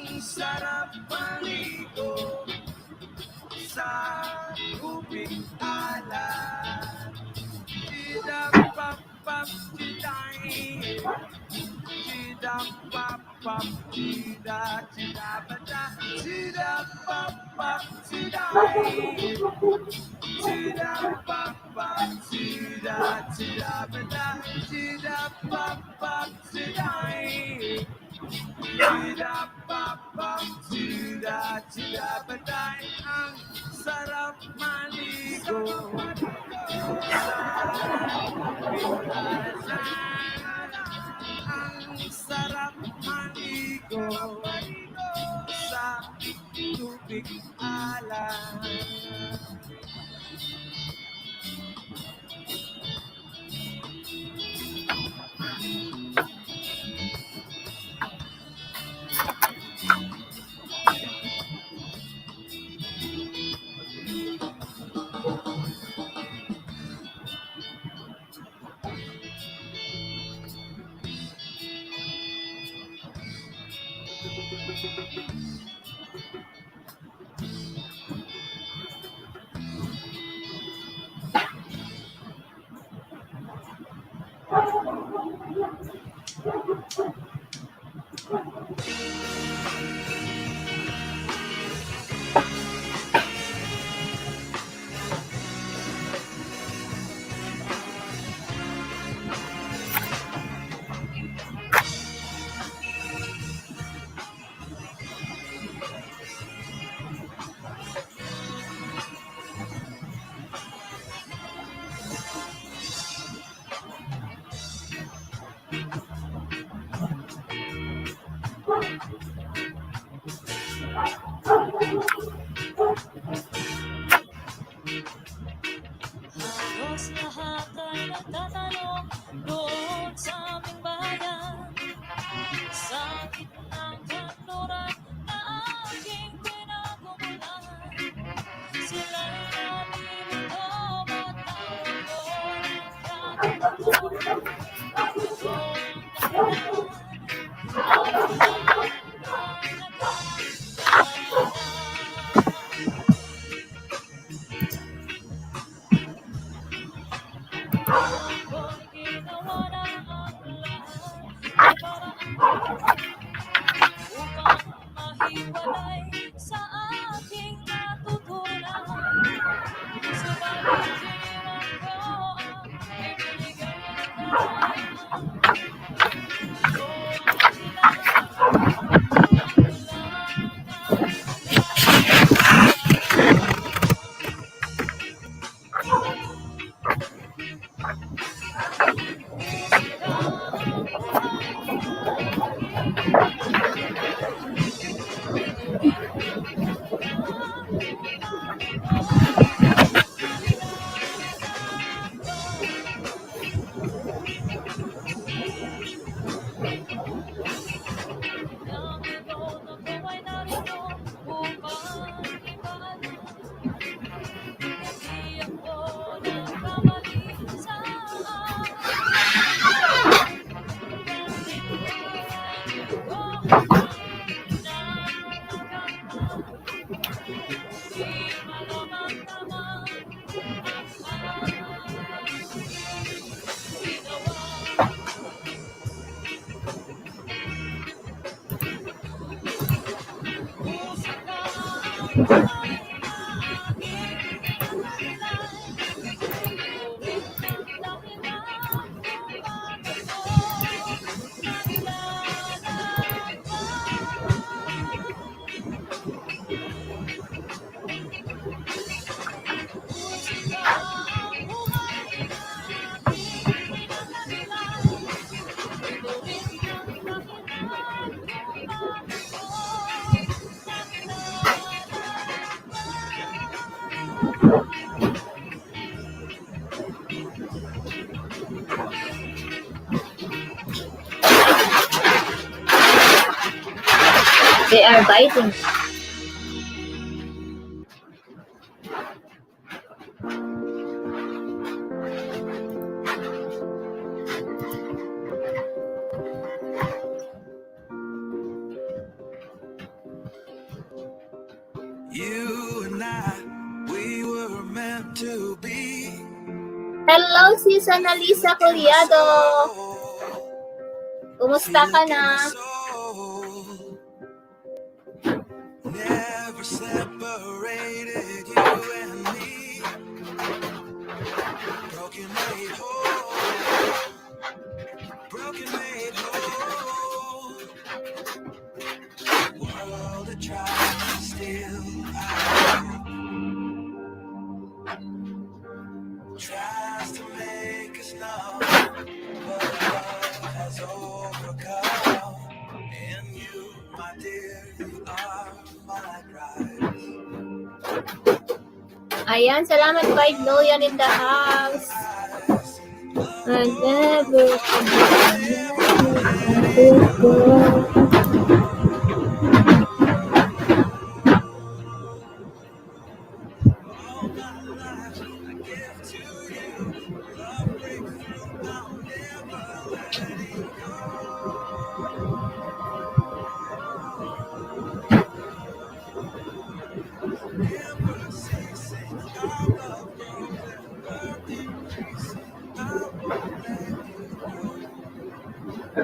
maligo sa tubig alat. Chida-pap-pap, chiday. Chida-pap-pap, chida, chida-bada. Chida-pap-pap, chiday. Chida-pap-pap, chida, chida-bada. Chida-pap-pap, chiday. Chida-pap-pap, chida, chida-baday. Ang sarap maligo sa tubig alat. Ang sarap maligo sa tubig alat. Halos lahat ay nagtatanong doon sa aming bayan. Sa gitnang kanluran na aking pinagumulan, sila'y nalilito at tawag ko ng katutunan. Ito ang dahilan, ang buhay na kaya. Ako'y ginawa na ang lahat ng paraan upang mahiwalay sa aking natutunan. Subalit iniwan ko ang ibinigay ng kalayaan. Ito ang dahilan, ang They are biting. You and I, we were meant to be. Hello, sis Analisa Collado. Kumusta ka na? Never separated you and me. Broken made whole. Broken made whole. World that tries to steal our hope. Tries to make us numb, but love has overcome. And you, my dear, you are my prize. Ayan, salamat 5 million in the house. I never All my life I give to you. Love breakthrough, I'll never letting go. Never ceasing, our love grows and we're increasing. I won't let you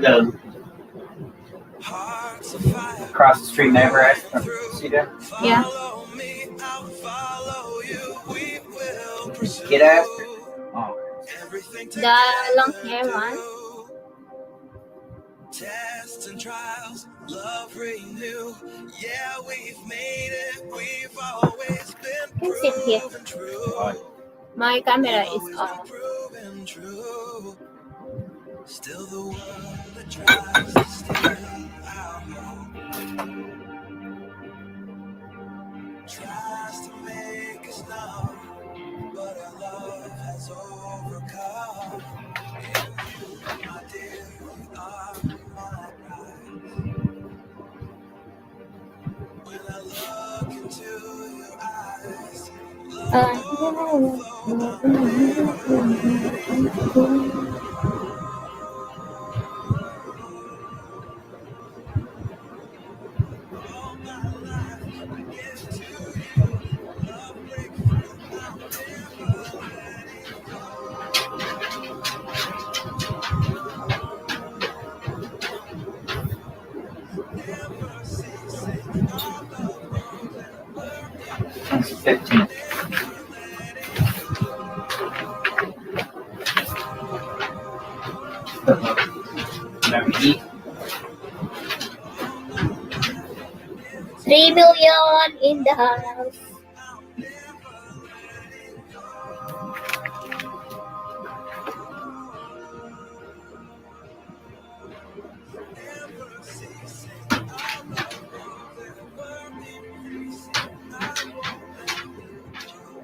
go. Hearts of fire. Across the street neighbor asked from Cedar. Yeah. Follow me, I'll follow you. We will pursue. Kid asked her. Oh. Everything The long hair one. Tests and trials, love renew. Yeah, we've made it. We've always been You can sit here. proven true. My camera is Always off. been proven true. Still the world that tries to steal our hope. Tries to make us numb, but our love has overcome. And you, my dear, you are my prize. When I look into your eyes, love overflow, I'll never let it go. All my life I give to you. Love breakthrough, I'll never let it go. Never ceasing, our love grows and we're That's increasing. 15. Never let it Never eat. 3 million in the house. I'll never let it go. Never ceasing, our love grows and we're increasing. I won't let you go.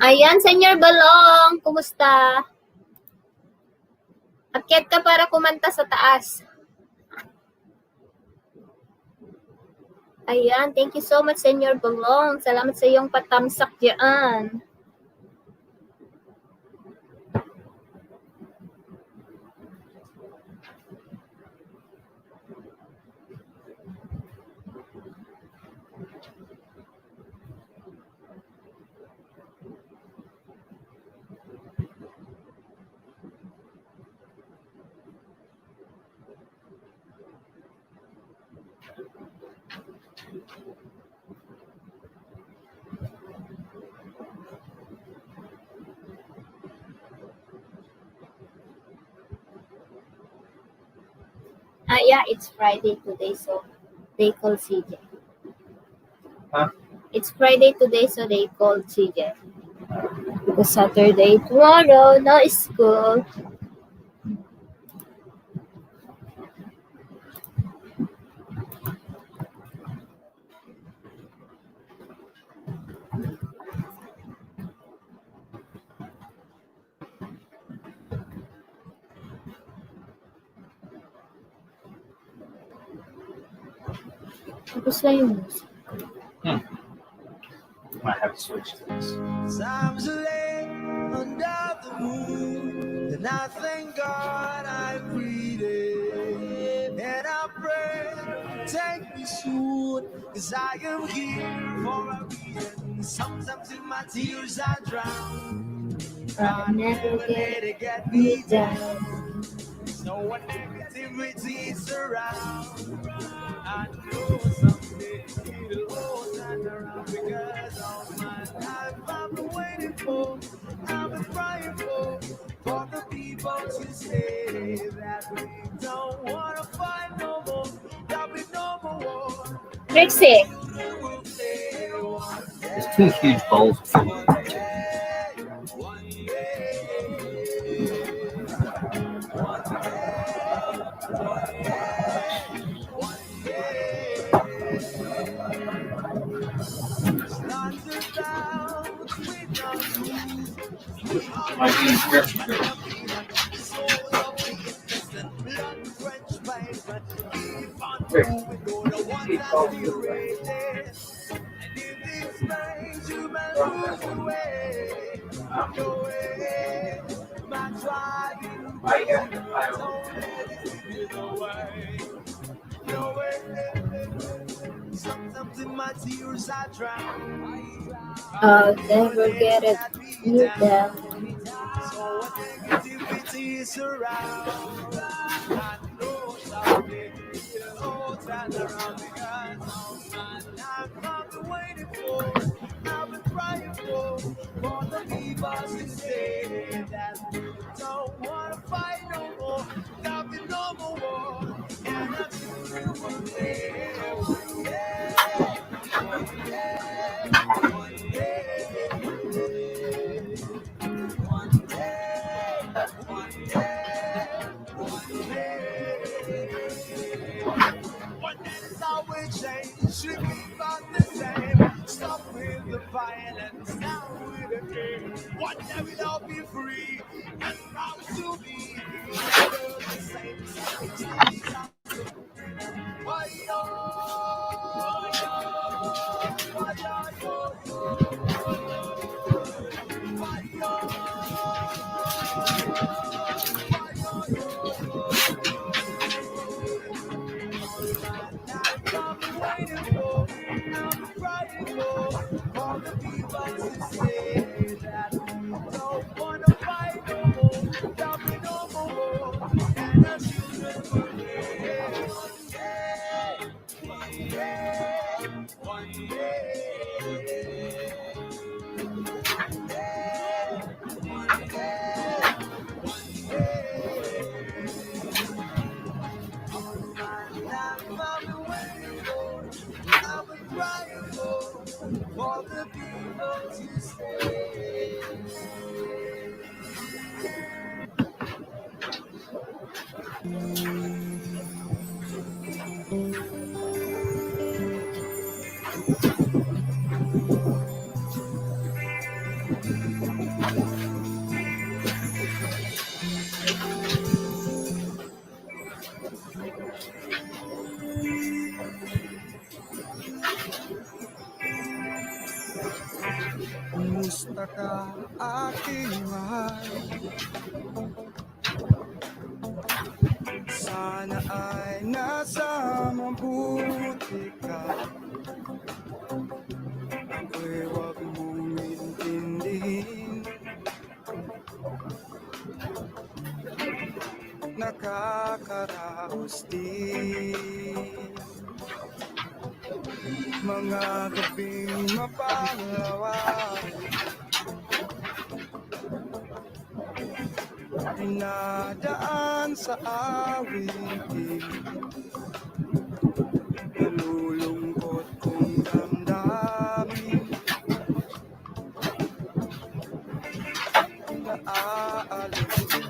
Ayan, Senyor Balong. Kumusta? Akyat ka para kumanta sa taas. Ayan, thank you so much, Senyor Balong. Salamat sa iyong patamsak dyan. Yeah, it's Friday today, so they call CJ. Huh? It's Friday today, so they call CJ. Because Saturday, tomorrow, no school. Tapos lang yung music. Might have to switch to this. Times are late under the moon, and I thank God I'm breathing. And I pray, take me soon, cause I am here for a reason. Sometimes in my tears I drown, I never let it get me me down. down. So when negativity is around, I know someday it'll all turn around because all my life I've been waiting for, I've been crying for the people to say that we don't wanna fight no more, there'll be no more war. Trixie! Children will play one There's two huge bowls of food. one day, one day. Start to bounce with no shoes. We are Might be the interesting. soul of the innocent, blood drenched paper. Keep on moving, though the ones that still raging. And in this space, you may lose your way. Your way, my driving way. Don't let it slip you away. Your way. Sometimes in my tears I drown. I'll never get it you down. So when negativity is around, I know someday it'll all turn around because all my life I've been waiting for, I've been crying for the people to say that we don't wanna fight no more, there'll be no more war, and our children will live one day, one day, one day. One day, one day, one day. One day is how we change, should keep on the same. Stop with the violence, now with the game. One day we'll all be free and proud to be never the same. Why yo, why yo, why I'm waiting for, I'm crying for all the people to say that we don't wanna fight no more, there'll be no more war, and our children will live one day, one day, one day, one day, one day, one day. All my life I've been waiting for, I've been crying for the people to stay. Kumusta ka, aking mahal? Sana ay nasa mabuti ka. Ako'y huwag mong intindihin. Nakakaraos din mga gabing mapanglawa, dinadaan sa awitin. Nalulungkot kong damdamin, naaalala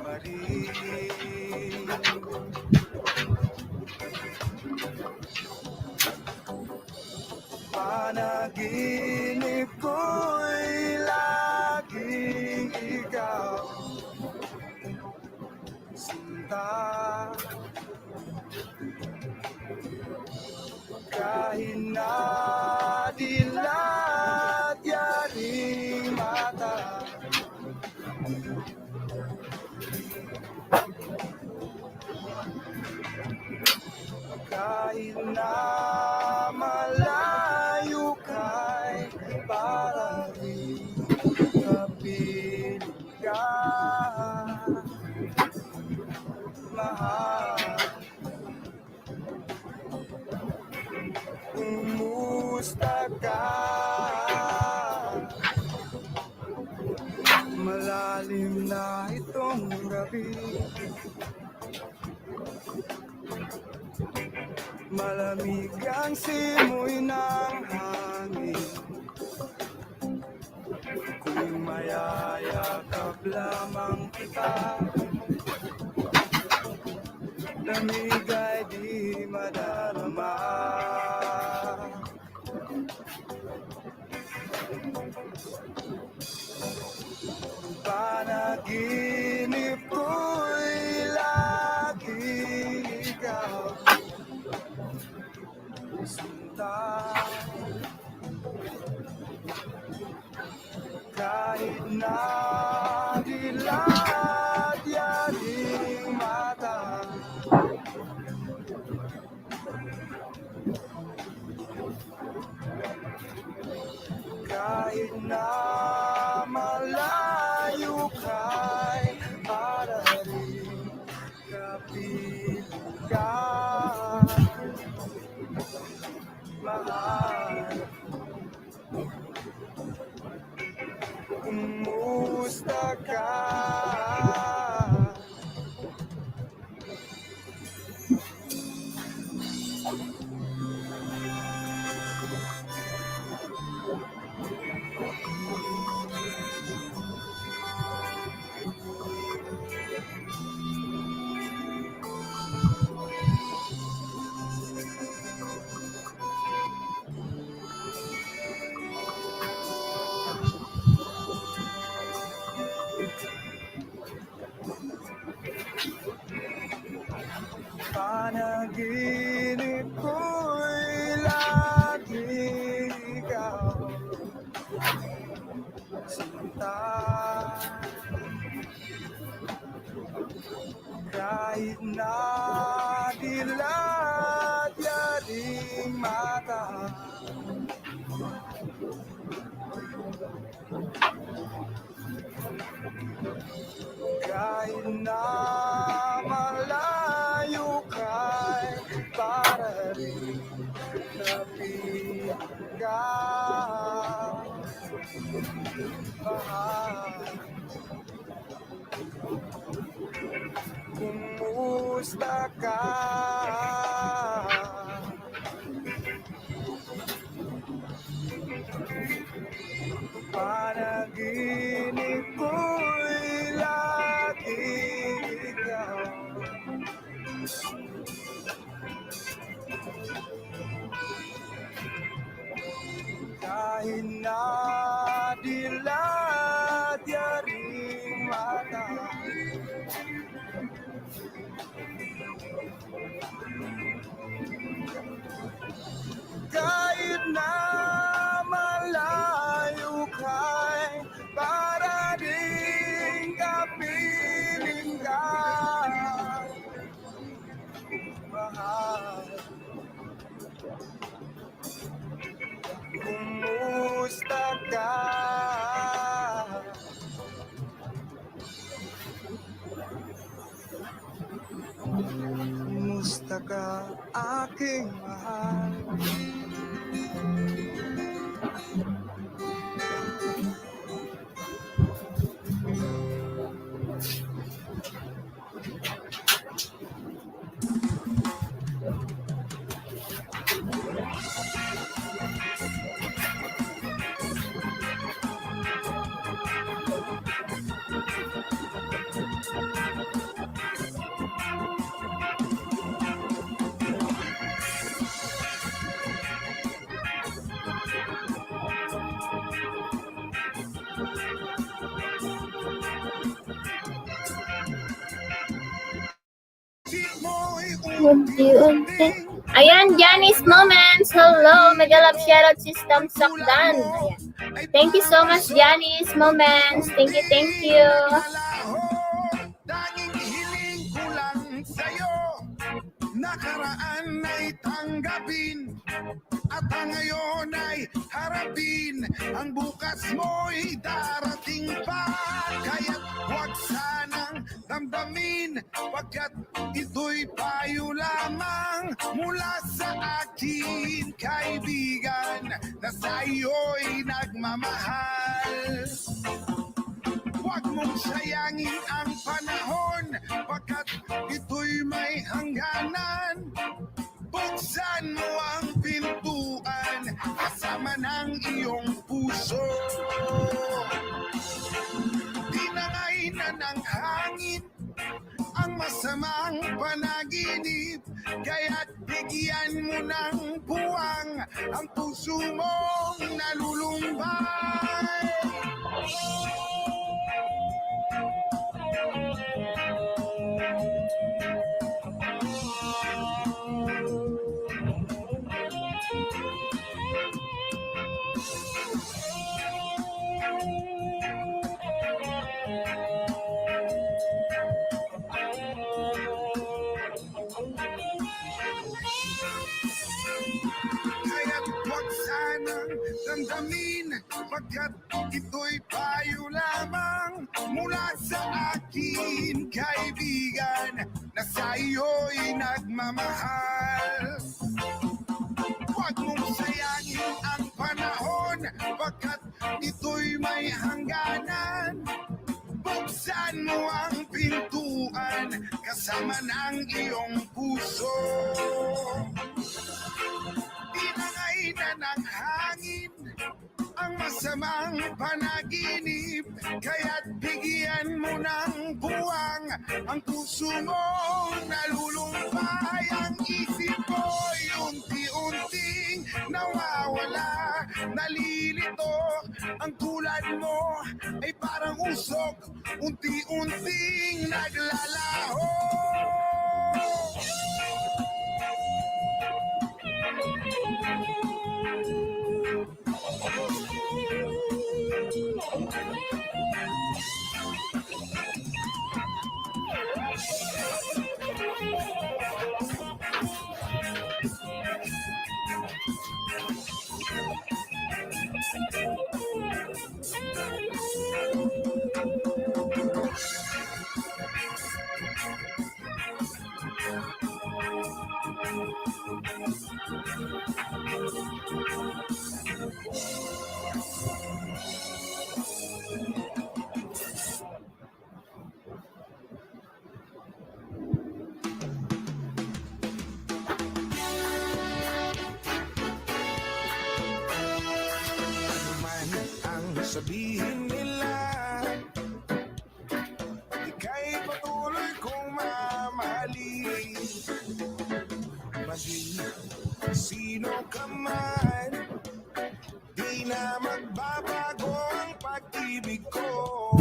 pa rin. Panaginip ko'y laging ikaw, sinta. Kahit Kahit na malayo ka'y para rin kapiling ka. Mahal, kumusta ka? Malalim na itong gabi, malamig ang simoy ng hangin. Kung mayayakap lamang kita, lamig ay di madarama. Panaginip ko'y lagi ikaw sinta. Kahit na dilat yaring mata, kahit na malayo ka'y para rin kapiling ka. Mahal, kumusta ka? Panaginip ko'y lagi ikaw sinta. Kahit na dilat yaring mata, kahit na malayo ka'y para rin kapiling ka. Mahal, kumusta ka? Panaginip ko'y lagi ikaw kahit na dilat yaring mata, kahit na malayo ka'y para rin kapiling ka. Mahal, kumusta ka? Kumusta ka, aking mahal? Unti-unti. Ayan, Janice Moments. Hello, mega love shoutout System Sakdan. Ayan. Thank you so much, Janice Moments. Thank you, thank you. nakaraan ay tanggapin at ang ngayon ay harapin. Ang bukas mo'y darating pa, kaya't huwag sanang damdamin, pagkat ito'y payo lamang mula sa akin, kaibigan, na sa iyo'y nagmamahal. Huwag mong sayangin ang panahon, pagkat ito'y may hangganan. Buksan mo ang pintuan kasama ng iyong puso. Dinangay na ng hangin ang masamang panaginip, kaya't bigyan mo ng puwang ang puso mong nalulumbay. Kaya't huwag sanang damdamin, pagkat ito'y payo lamang mula sa akin, kaibigan, na sa iyo'y nagmamahal. Huwag mong sayangin ang panahon, pagkat ito'y may hangganan. Buksan mo ang pintuan kasama ng iyong puso. Dinangay na ng hangin ang masamang panaginip, kaya't bigyan mo ng buwang ang puso mong nalulumbay. Ang isip mo'y unti-unting nawawala, nalilito. Ang tulad mo ay parang usok, unti-unting naglalaho. Sabihin nila, ika'y patuloy kong mamahalin. Maging sino ka man, di na magbabago ang pag-ibig ko.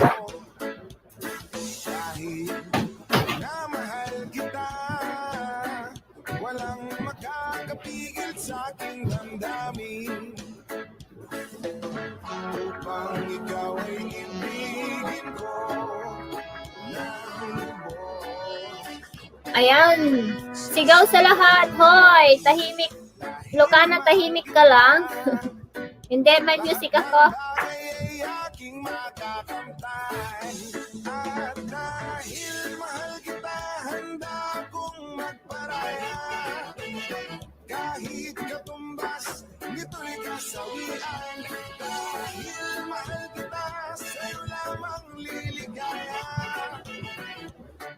Dahil namahal kita, walang makakapigil sa aking damdamin. Upang ikaw ay ibigin ko ng lubos. Ayan, sigaw sa lahat, hoy, tahimik, Lucana, tahimik ka lang. Hindi, may music ako. Ay aking makakamtan, at dahil mahal kita, handa kong magparaya. Kahit katumbas, nito'y kasawian. Dahil mahal kita, sa'yo lamang liligaya.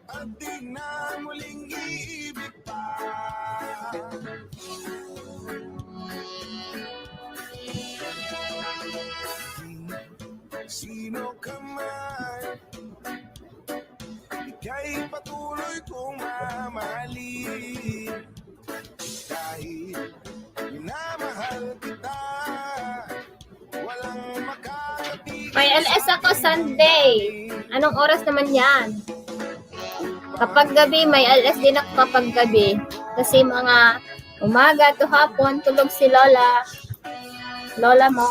At di na muling iibig pa. Sino ka man, ika'y patuloy kong mamahalin. Dahil minamahal kita, walang makakapigil. May LS ako Sunday. Anong oras naman yan? Kapag gabi, may LS din ako kapag gabi. Kasi mga umaga to hapon, tulog si Lola. Lola mo.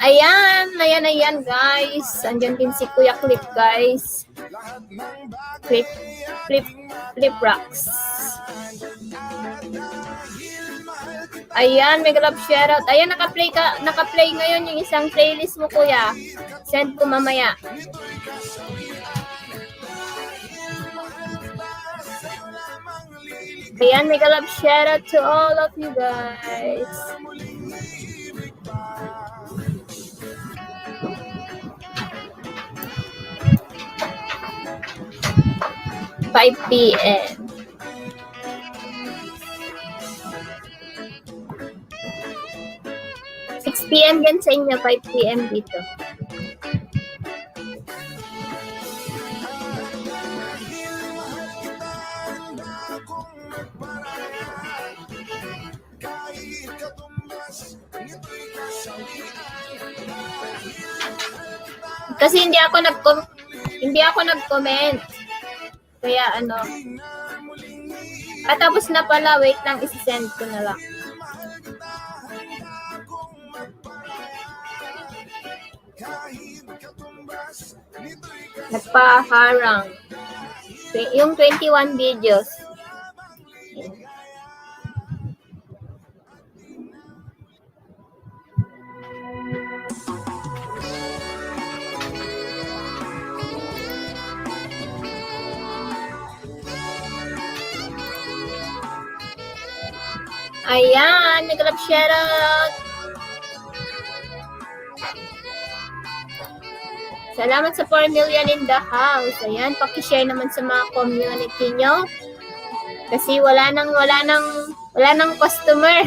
Ayan guys. Andyan din si Kuya Clip guys. Clip Rocks. Ayan, mega love shoutout. Ayan, naka-play ngayon yung isang playlist mo, kuya. Send ko mamaya. Ayan, mega love shoutout to all of you guys. Five p.m. 6 p.m. din sa inyo, 5 p.m. dito. Kasi hindi ako nag-comment. Kaya tapos na pala, wait lang, isi-send ko na lang. Nagpaharang. Yung 21 videos. Ayan, nag-love shoutout. Salamat sa 4 million in the house. Ayan, paki-share naman sa mga community nyo. Kasi wala nang customer.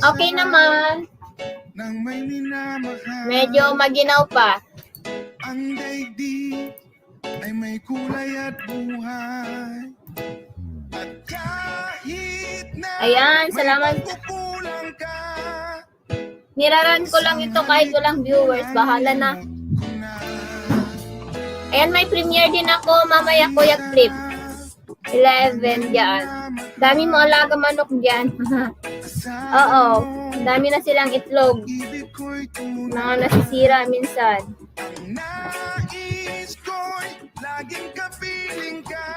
Okay naman. Medyo maginaw pa. Ang daigdig ay may kulay at buhay. At kahit na Ayan, salamat. Niraran ko lang ito kahit walang viewers. Bahala na. Ayan, may premiere din ako mamaya, Kuya Clip. 11 dyan. Dami mga alaga manok dyan. Oo. Dami na silang itlog. Mga nasisira minsan. Nais ko'y laging kapiling ka.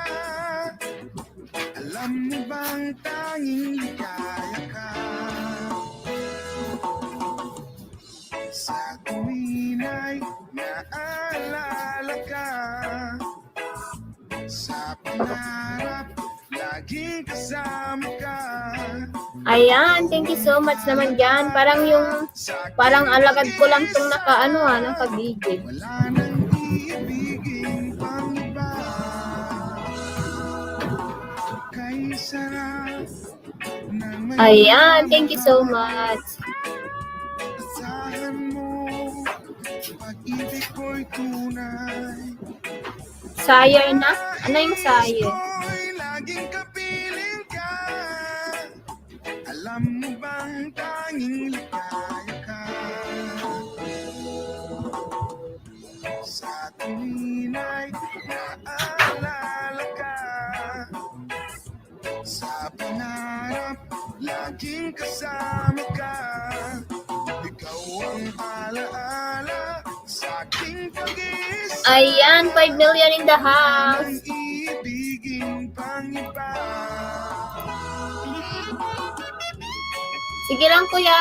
Alam mo bang tanging ligaya ka? Sa tuwin ay naalala ka. Sa pangarap, laging kasama ka. Ayan, thank you so much naman dyan. Parang alagad ko lang itong naka-video. Wala nang iibigin pang iba. Kay sarap ng may Ayan, thank you so much. asahan mo, pag-ibig ko'y tunay. Sayar na? Ano yung sayar? Ko'y laging kapiling ka. Alam mo bang tanging ligaya ka? Sa tuwin ay naalala ka. Sa pangarap, laging kasama ka. Ikaw ang alaala sa aking pag-iisa. Ayan, 5 million in the house. Ang iibigin pang iba. Sige lang, kuya.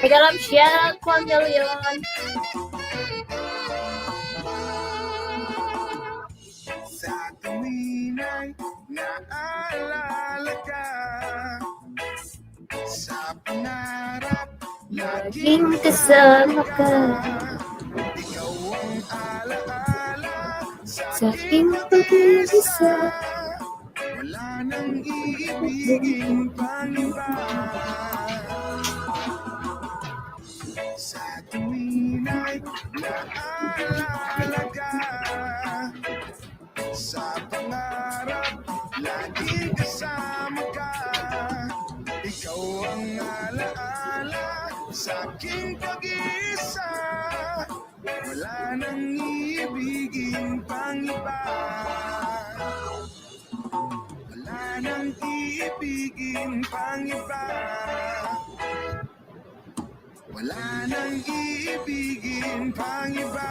Nag-love shoutout 1 million. Sa tuwin ay naalala ka. Sa pangarap, Laging kasama ka. ikaw ang alaala sa Sa aking aking pag-iisa. Wala nang iibigin pang iba. Sa tuwin ay naalala ka. Sa pangarap, laging kasama ka. Ikaw ang alaala sa aking pag-iisa. Wala nang iibigin pang iba. Wala nang iibigin pang iba. Wala nang iibigin pang iba.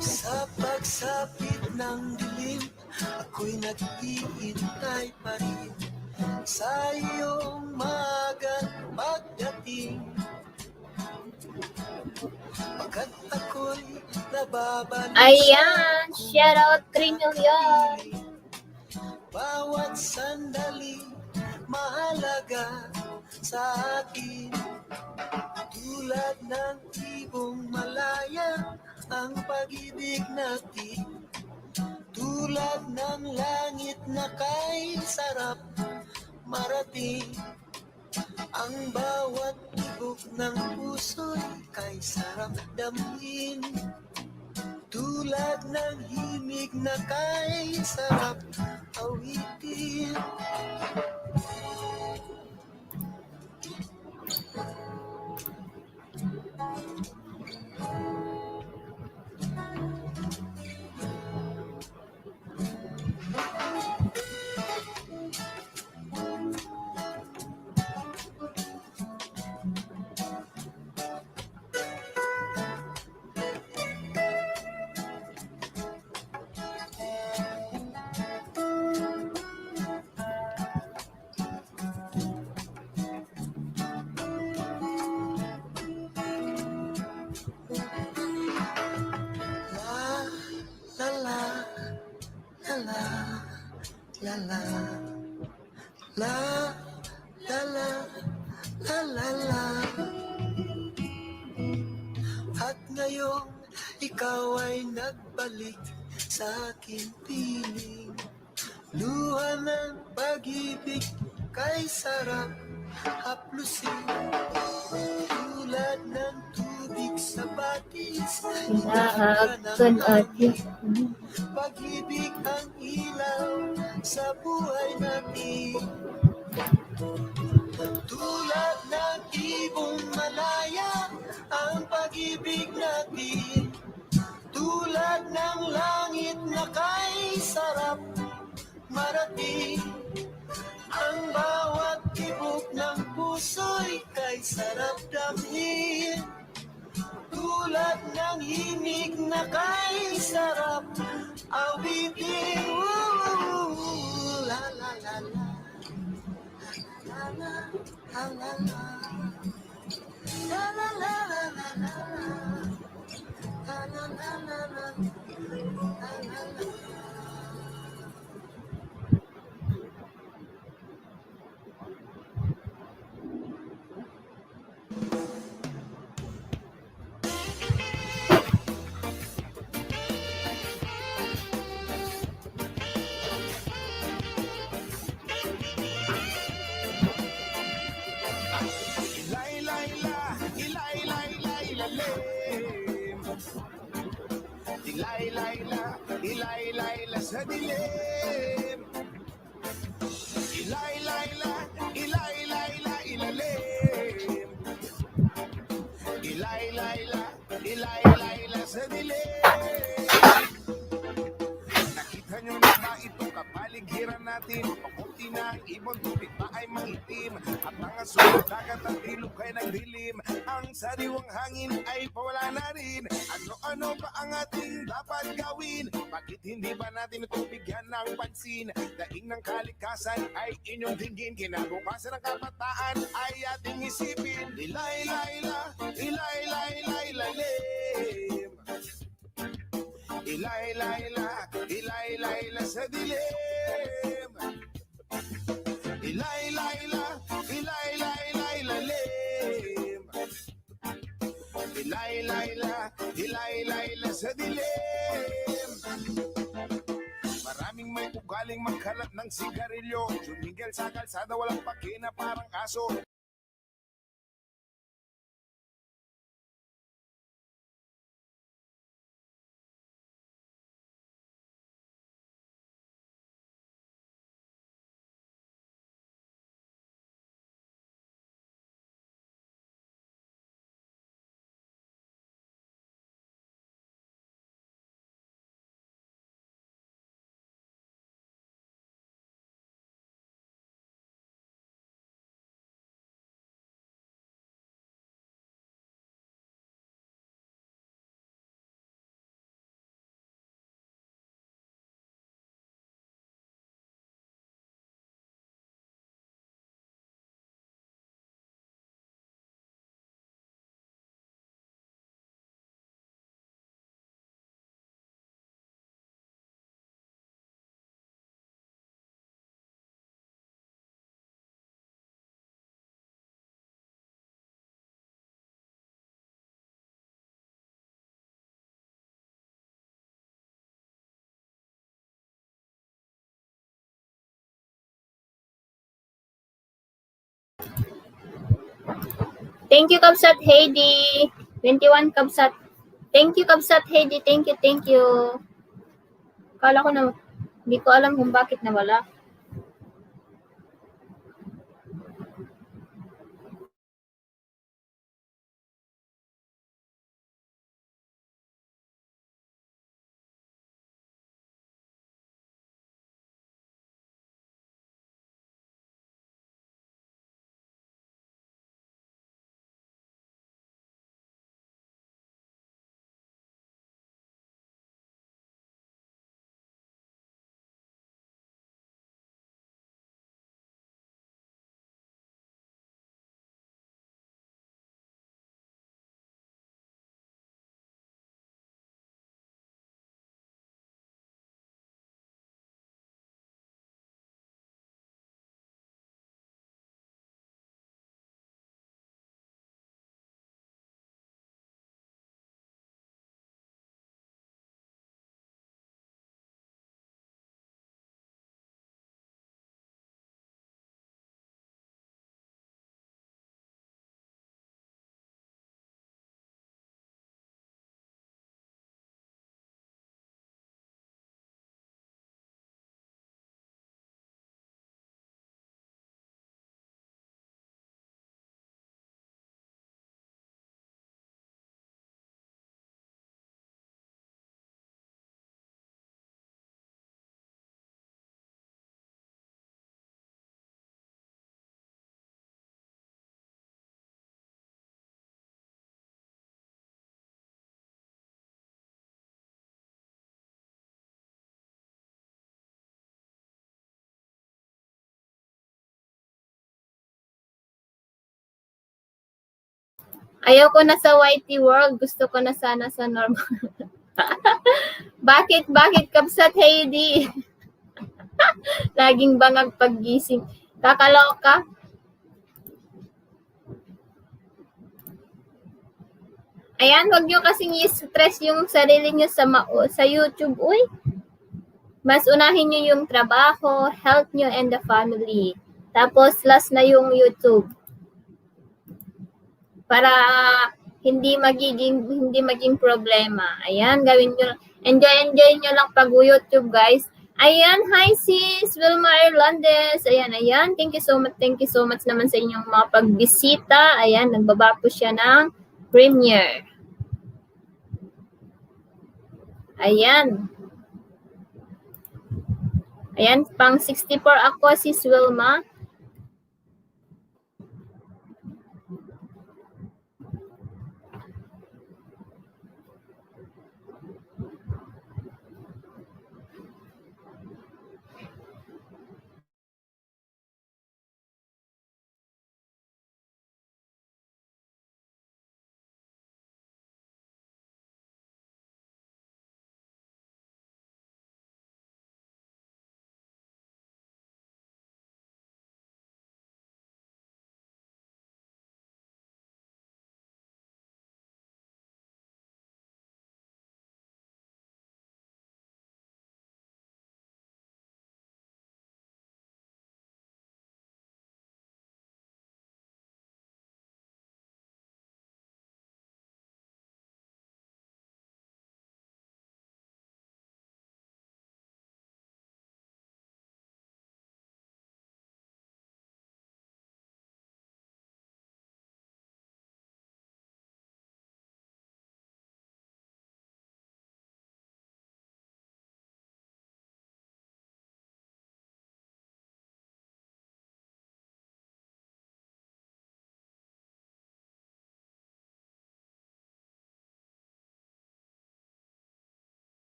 Sa pagsapit ng dilim, ako'y naghihintay pa rin sa iyong maagang pagdating. Pagkat ako'y nababalisa. Ayan, shout out 3 million. Bawat sandali mahalaga sa akin. Tulad ng ibong malaya ang pag-ibig natin. Tulad ng langit na kay sarap marating. Ang bawat tibok ng puso'y kay sarap damhin. Tulad ng himig na kay sarap awitin. La la la la la la la la. At ngayong ikaw ay nagbalik sa aking piling. Luha ng pag-ibig kay sarap haplusin. Tulad ng tubig sa batis, Lapagan atin. pag-ibig ang ilaw sa buhay natin. Tulad ng ibong malaya ang pag-ibig natin. Tulad ng langit na kay sarap marating. Ang bawat tibok ng puso'y kay sarap damhin. Tulad ng himig na kay sarap awitin. La la la la la la la la la la la la la la la la la la la la. Ilay-layla sa dilim. Ilay-layla, ilay-layla, ilalim. Ilay-layla, ilay-layla sa dilim. Nakita nyo na ba itong kapaligiran natin, pakunti na ang ibon, tubig pa ay mangitim. At mga sulat dagat at ilog ay nagdilim. Ang sariwang hangin ay pawala na rin. Ano-ano pa ang ating dapat gawin? Bakit hindi ba natin ito bigyan ng pansin? Daing ng kalikasan ay inyong tingin. Kinabukasan ng kabataan ay ating isipin. Ilay-layla, ilay-lay-lay-lalim. Ilay-layla, ilay-layla sa dilim. Ilay-layla, ilay-lay-lay-lalim. Ilay-layla, ilay-layla sa dilim. Maraming may ugaling magkalat ng sigarilyo. Jumigel sa kalsada, walang pakina parang aso. Thank you, Kabsat Heidi. 21 Kabsat. Thank you, Kabsat Heidi. Thank you, thank you. Kala ko na, hindi ko alam kung bakit nawala. Ayaw ko na sa YT world. Gusto ko na sana sa normal. Bakit, Kabsat Heidi? Laging bangag paggising. Kakaloka. Ayan, wag nyo kasing i-stress yung sarili nyo sa YouTube. Uy, mas unahin nyo yung trabaho, health nyo, and the family. Tapos, last na yung YouTube. Para hindi maging problema. Ayan, gawin nyo. Enjoy nyo lang pag-YouTube, guys. Ayan, hi sis, Wilma Irlandes. Ayan. Thank you so much naman sa inyong mga pagbisita. Ayan, nagbaba po siya ng premiere. Ayan. Ayan, pang 64 ako, si Wilma.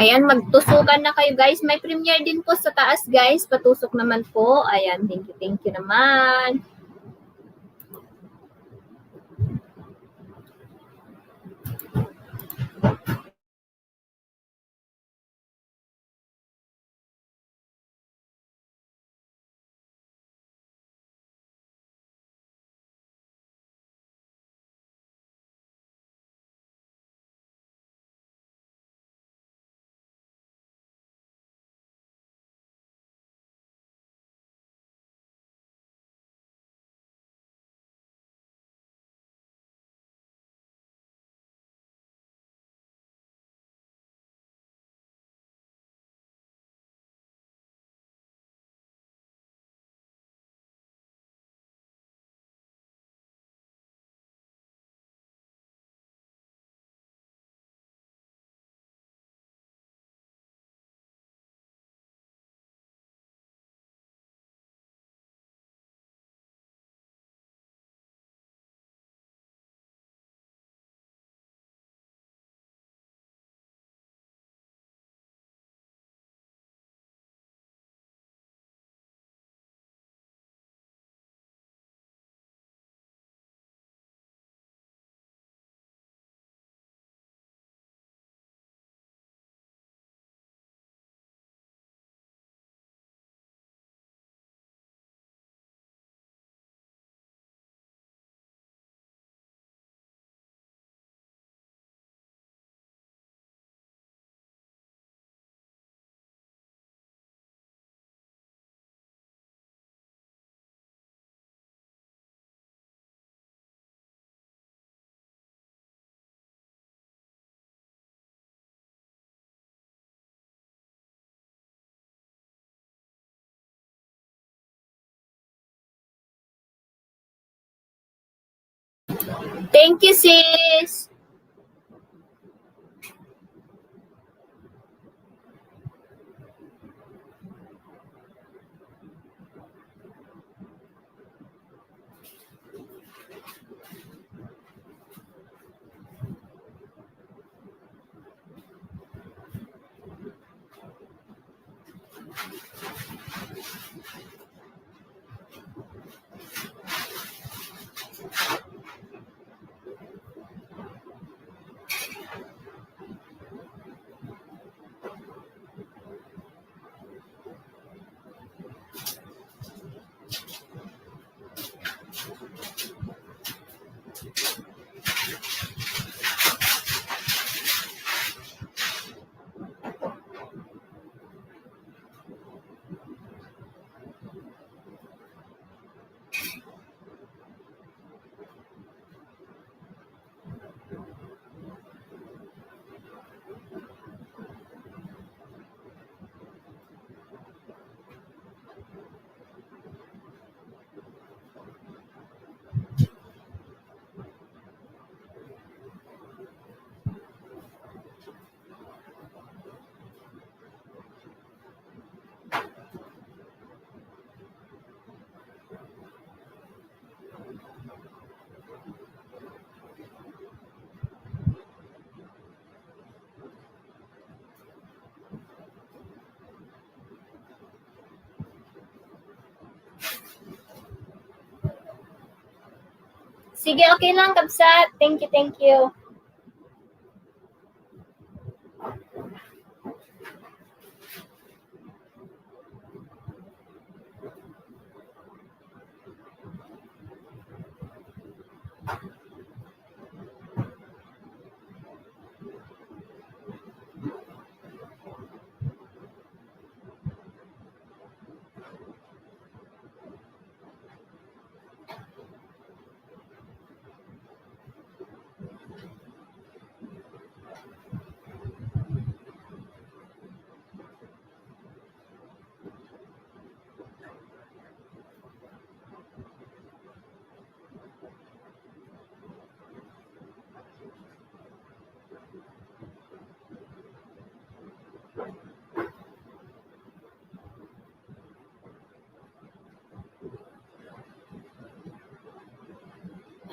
Ayan, magtusukan na kayo guys. May premiere din po sa taas guys. Patusok naman po. Ayan, thank you naman. Thank you, sis. Sige, okay lang, Kabsat. Thank you, thank you.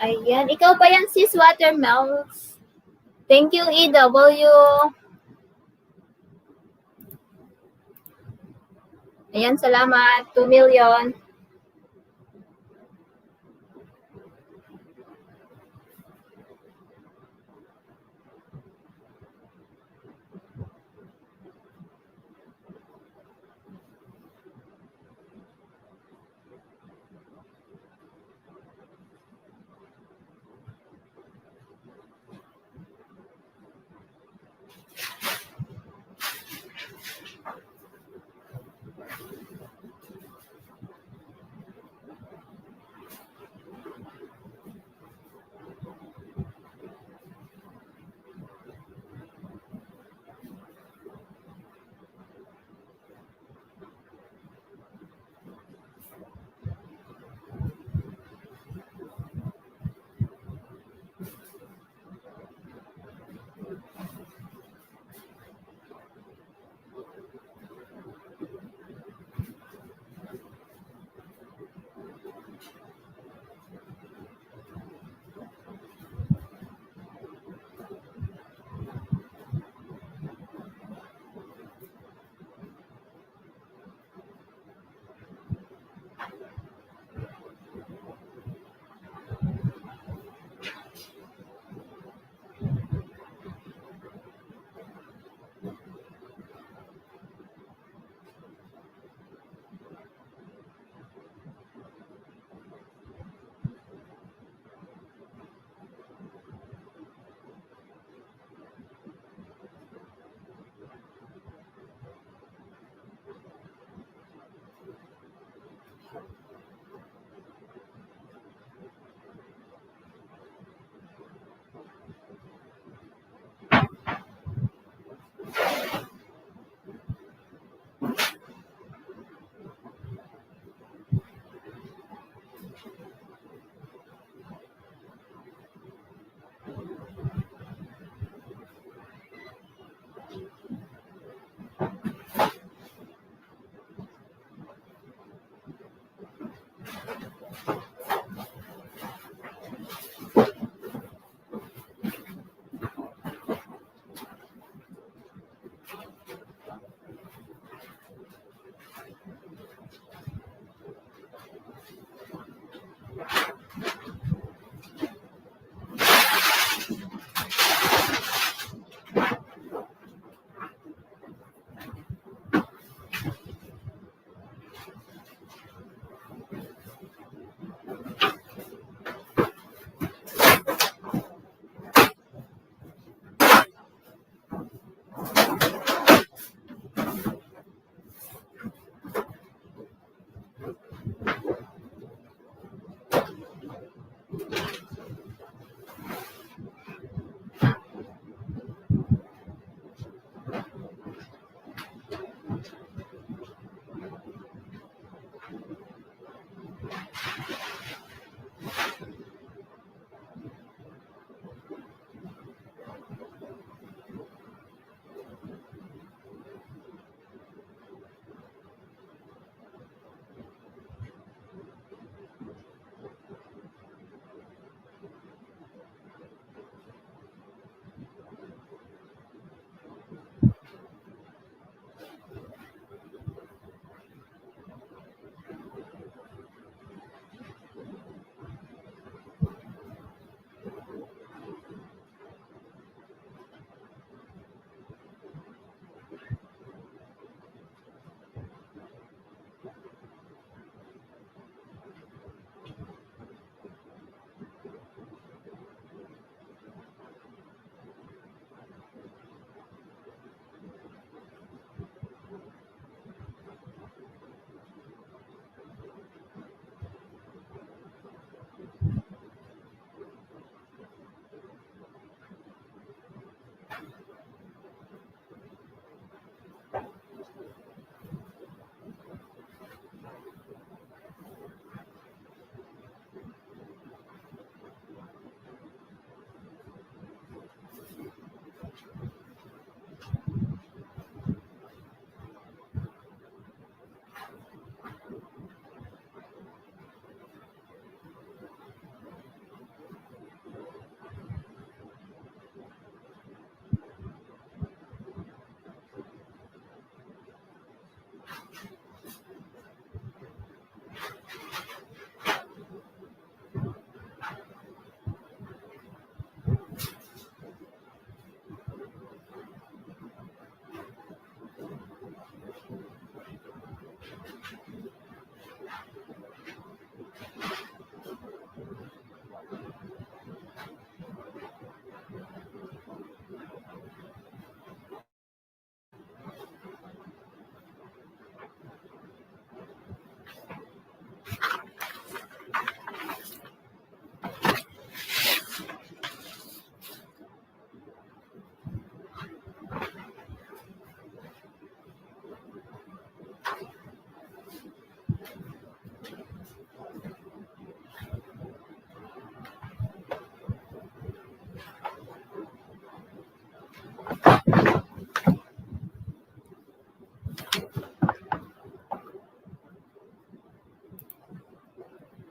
Ayan. Ikaw ba yan, sis Watermelons? Thank you, EW. Ayan, salamat. 2 million.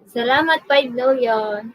Salamat 5 million.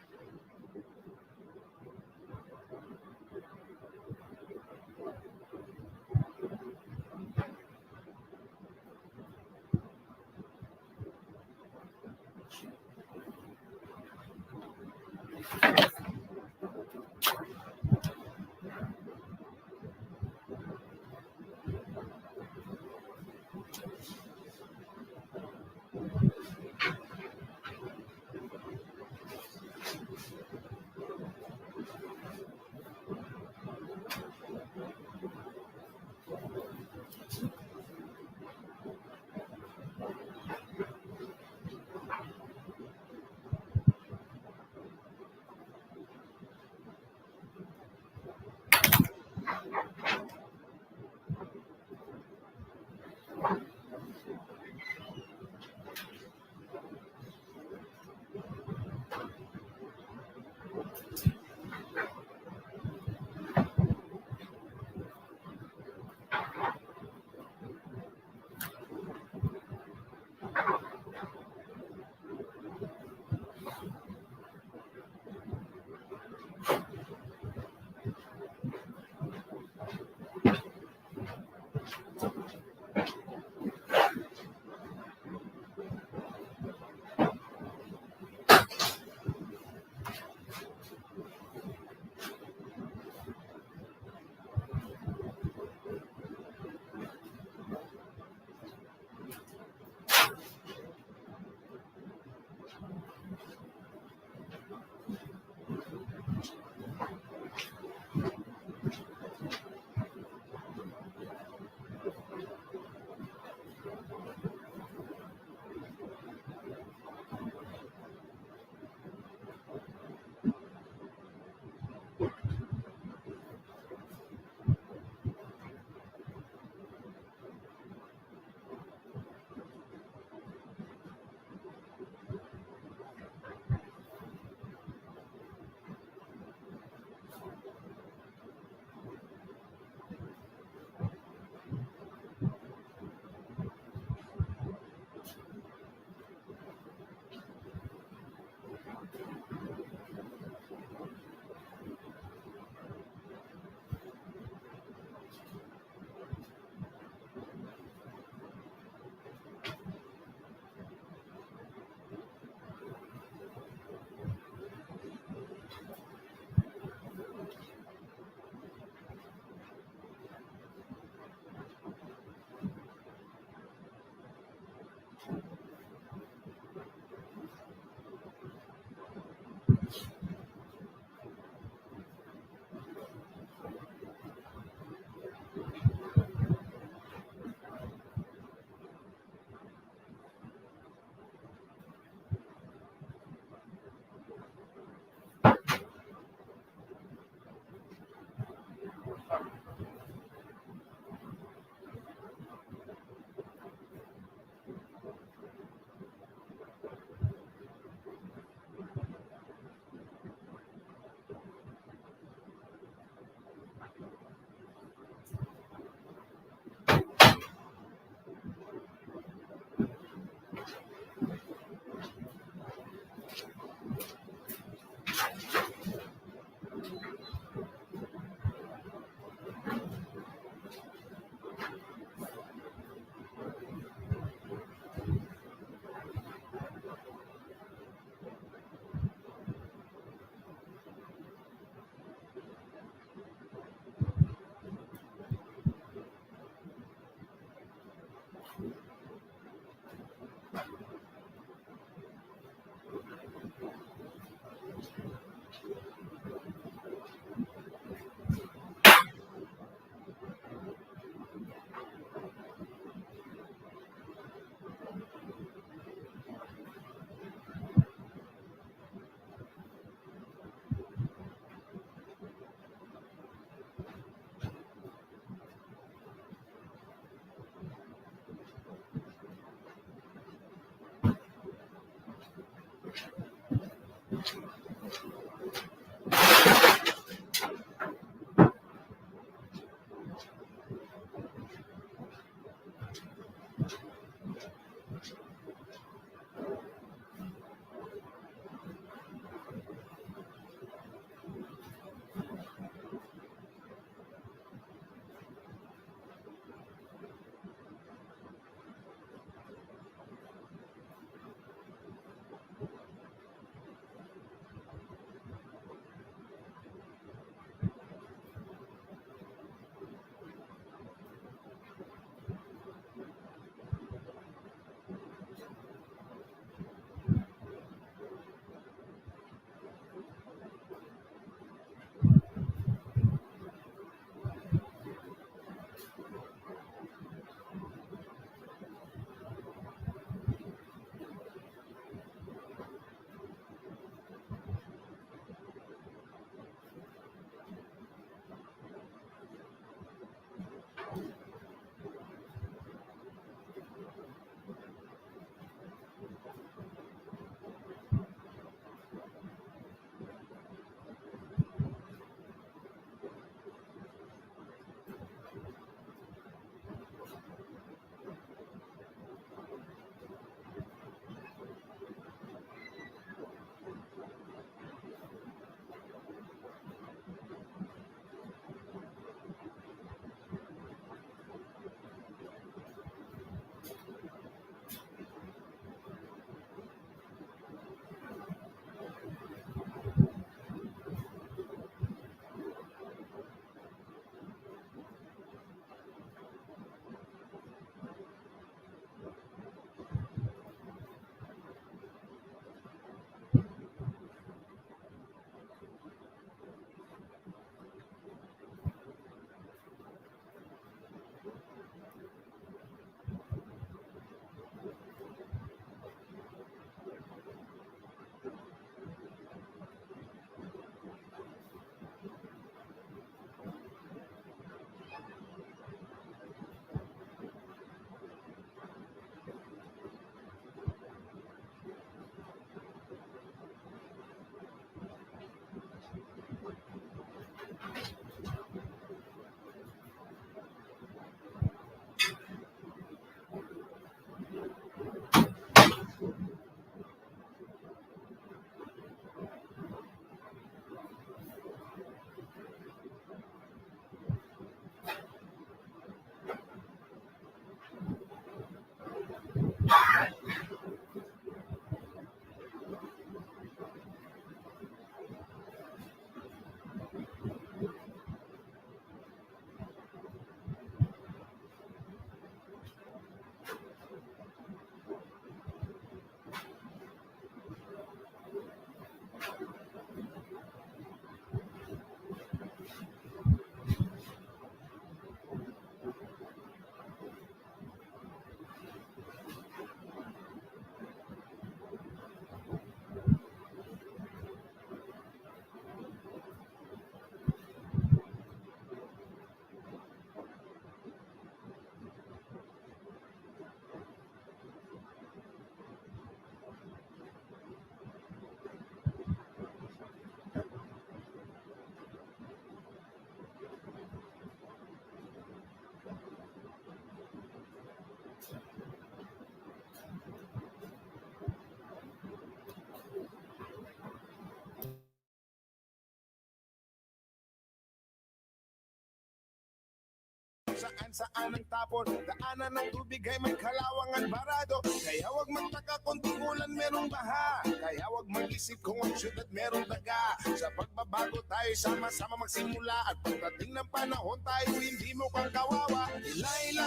kung saan ang tapon. Daanan ng tubig ay may kalawangan barado. Kaya wag magtaka kung tigulan merong baha. Kaya wag mag-isip kung ang syudad merong daga. Sa pagbabago tayo sama-sama magsimula. At pagdating ng panahon tayo hindi mo kang kawawa. Ilalim.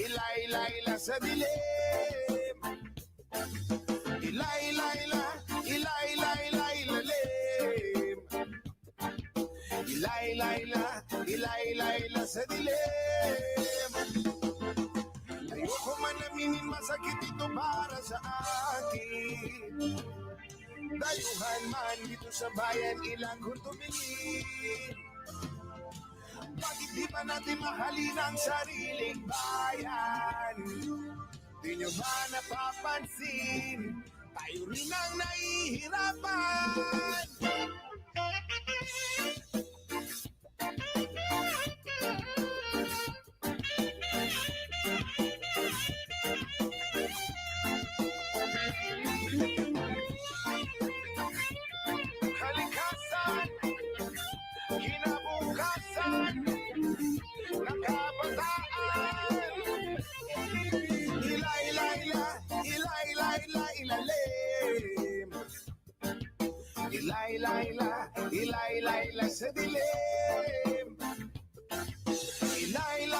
Ilaila sa dilim. Ilaila, ilalim. Ilaila sa dilim. Ayoko man aminin masakit ito para sa akin. Dayuhan man dito sa bayan ilang kung tumingin. Bakit di ba natin mahalin ang sariling bayan? Di nyo ba napapansin? Tayo rin ang nahihirapan. Kalikasan, kinabukasan ng kabataan. Ilaila sa dilim. Ilalim.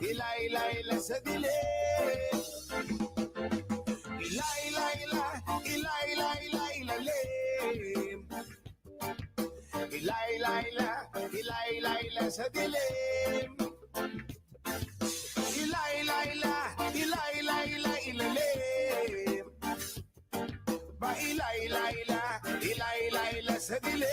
Ilaila sa dilim. Ilalim. Ilaila sa dilim. Ilalim. Ba ilaila sa dilim.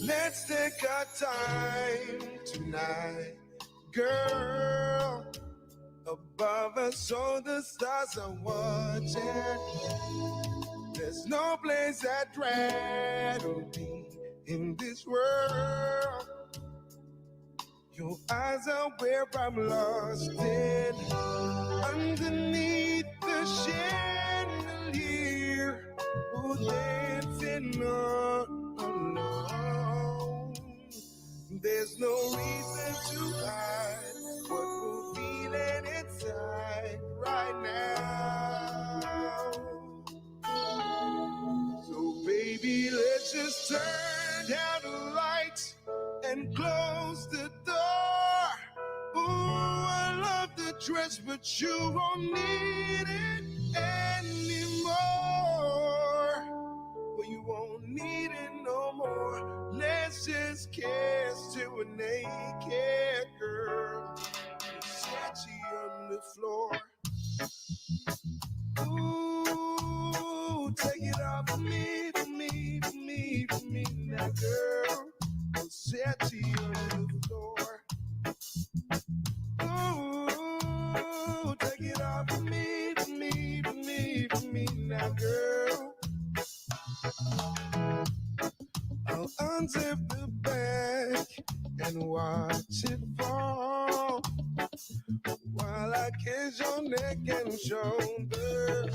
Let's take our time tonight, girl. Above us, all the stars are watching. There's no place I'd rather be in this world. Your eyes are where I'm lost in. Underneath the chandelier, we're dancing on alone. There's no reason to hide what we're feeling inside right now. So baby, let's just turn down the lights and close the door. Ooh, I love the dress, but you won't need it anymore. Well, you won't need it no more. Let's just kiss to a naked girl. Sexy on the floor. Ooh, take it off for me, for me, for me, for me now, girl. Sexy on the floor. Ooh, take it off for me, for me, for me, for me now, girl. I'll unzip the bag and watch it fall while I kiss your neck and shoulder.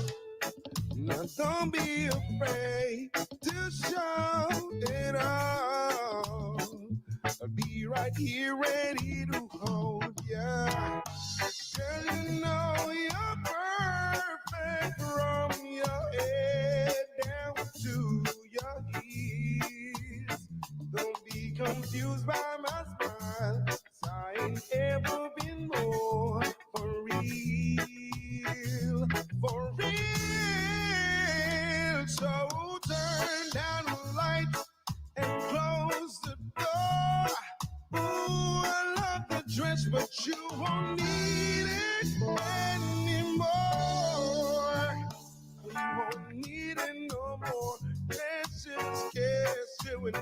Now don't be afraid to show it all. I'll be right here ready to hold ya. Girl, you know you're perfect from your head down to your heels. Don't be confused by my smile, 'cause I ain't ever been more for real, for real. So turn down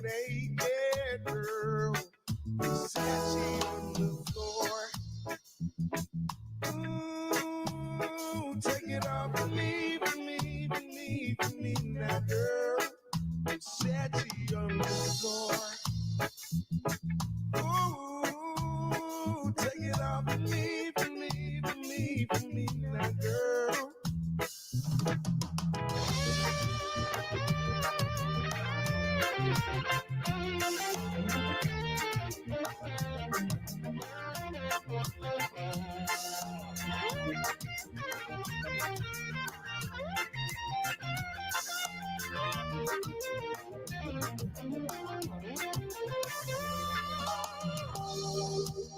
naked girl, Versace on the floor. Ooh, take it off for me, for me, for me, for me, now girl, Versace on the floor. Ooh, take it off for me, for me, for me, for me, now girl.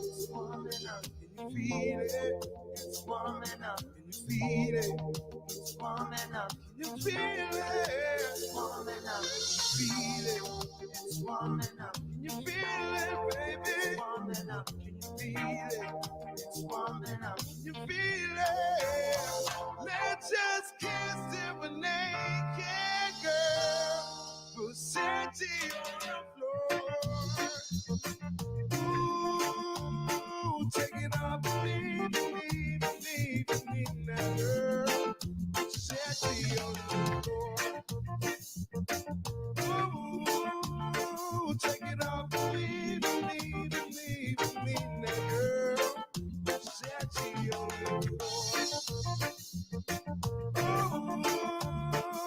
It's warm enough, can you feel it? It's warm enough, can you feel it? It's warm enough, can you feel it? It's warm enough, feel it. It's warm enough, can you feel it, baby? It's warm enough, can you feel it? It's warm enough, can you feel it? Let's just kiss if a naked girl who's sitting on the floor. Ooh, take it off for me, for me, for me, for me, now girl. Sexy on the floor. Ooh, take it off for me, for me, for me, for me, now girl. Sexy on the floor.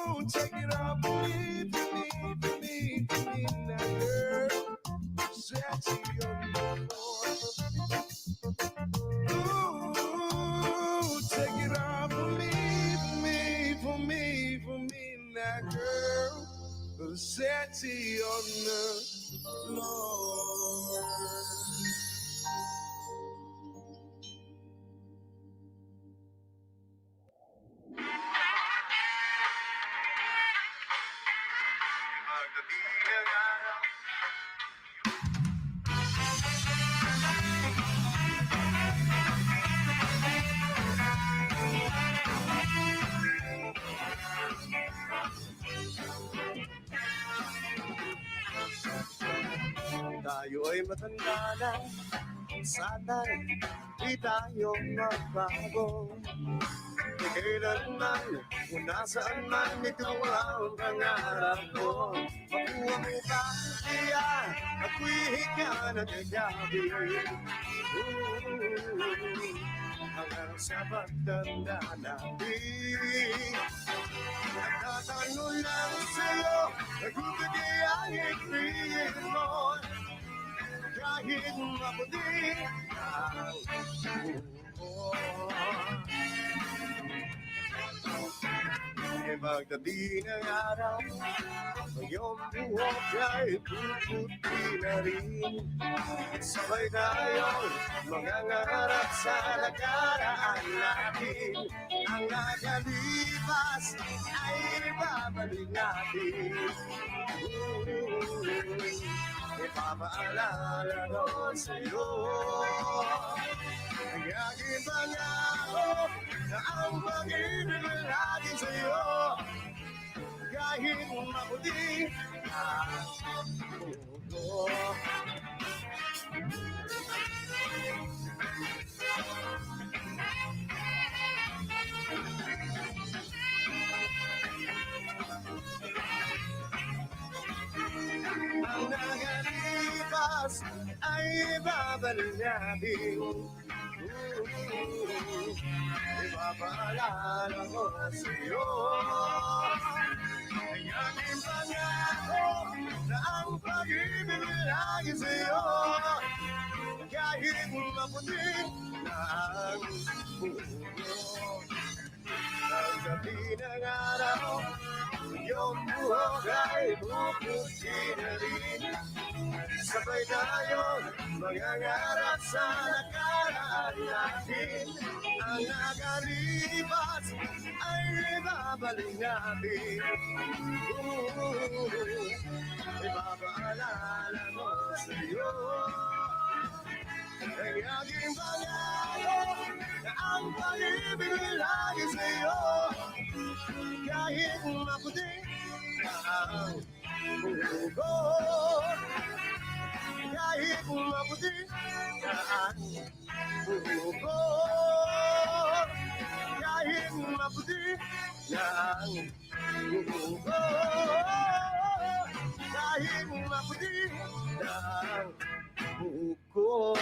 Ooh, take it off for me, for me, for me, for me, now girl. Sexy on the floor. Ooh, take it off for me, for me, for me, for me, now girl. Sexy on the floor. Tayo ay matanda na, sana'y di tayo magbago. Di kailanman, kung nasaan man, ito ang pangarap ko. Makuha mo ba, kaya ako'y higa na kagabi. Hanggang sa pagtanda natin, nagtatanong lang sa'yo, nagbibigay ang ipin mo. Kahit maputi ang buho. Pagdating ng araw, ang iyong buhok ay puputi na rin. Sabay tayong mangangarap sa nakaraan natin. Ang nakalipas ay ibabalik natin. Ipapaalala ko sa'yo ang aking pangako na ang pag-ibig natin sa'yo kahit maputi ang mundo. Ang nakalipas ay ibabalik natin. Ipapaalala ko sa'yo ang aking pangako na ang pag-ibig lagi sa'yo kahit maputi na ang mundo. Ang gabi ng araw, iyong buhok ay puputi na rin. Sabay tayong mangangarap sa nakaraan natin. Ang nakalipas ay ibabalik natin. Ipapaalala ko sa'yo ang aking pangako na ang pag-ibig lagi sa'yo kahit maputi ang mundo. kahit maputi na ang buhok ko. Kahit maputi na ang buhok ko. Kahit maputi na ang buhok ko.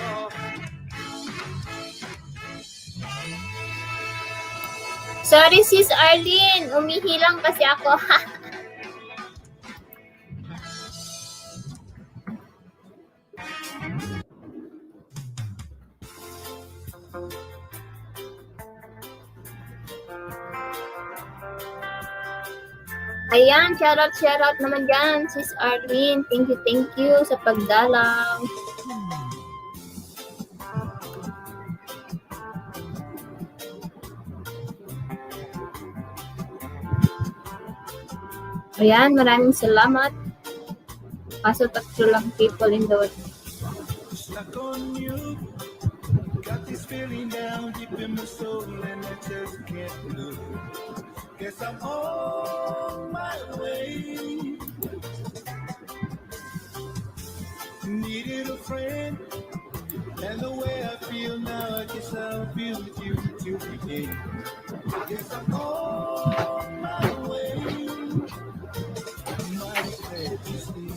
Sorry, Sis Arlene. Umihilang kasi ako. Ayan, shoutout naman dyan, Sis Arlene. Thank you sa pagdalang. Ayan, maraming salamat. Kaso tatlo lang people in the world. Stuck on you, got this feeling down deep in my soul and I just can't move. Guess I'm on my way. Needed a friend, and the way I feel now, I guess I'll feel with you till the end. Guess I'm on my way. Mighty glad to see.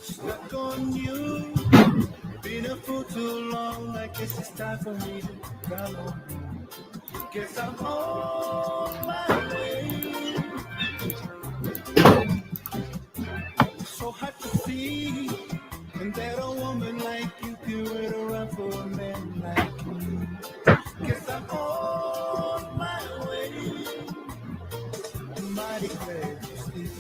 Stuck on you, been a fool too long. I guess it's time for me to come on. Guess I'm on my way. So hard to see, and that a woman like you can wait around for a man like me. Guess I'm on my way. Mighty glad to see.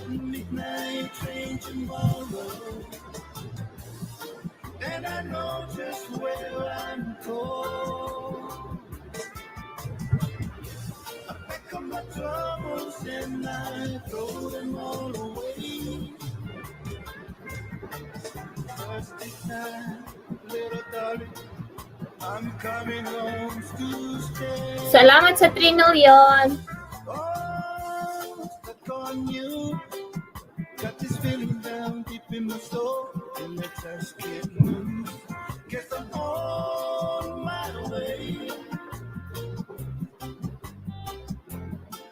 Midnight train tomorrow, and I know just where I'm going. I pick up my troubles and I throw them all away. First this time, little darling, I'm coming home to stay. Salamat sa 3 million. Oh, stuck on you. Got this feeling down deep in my soul, and let's just get loose. Guess I'm on my way.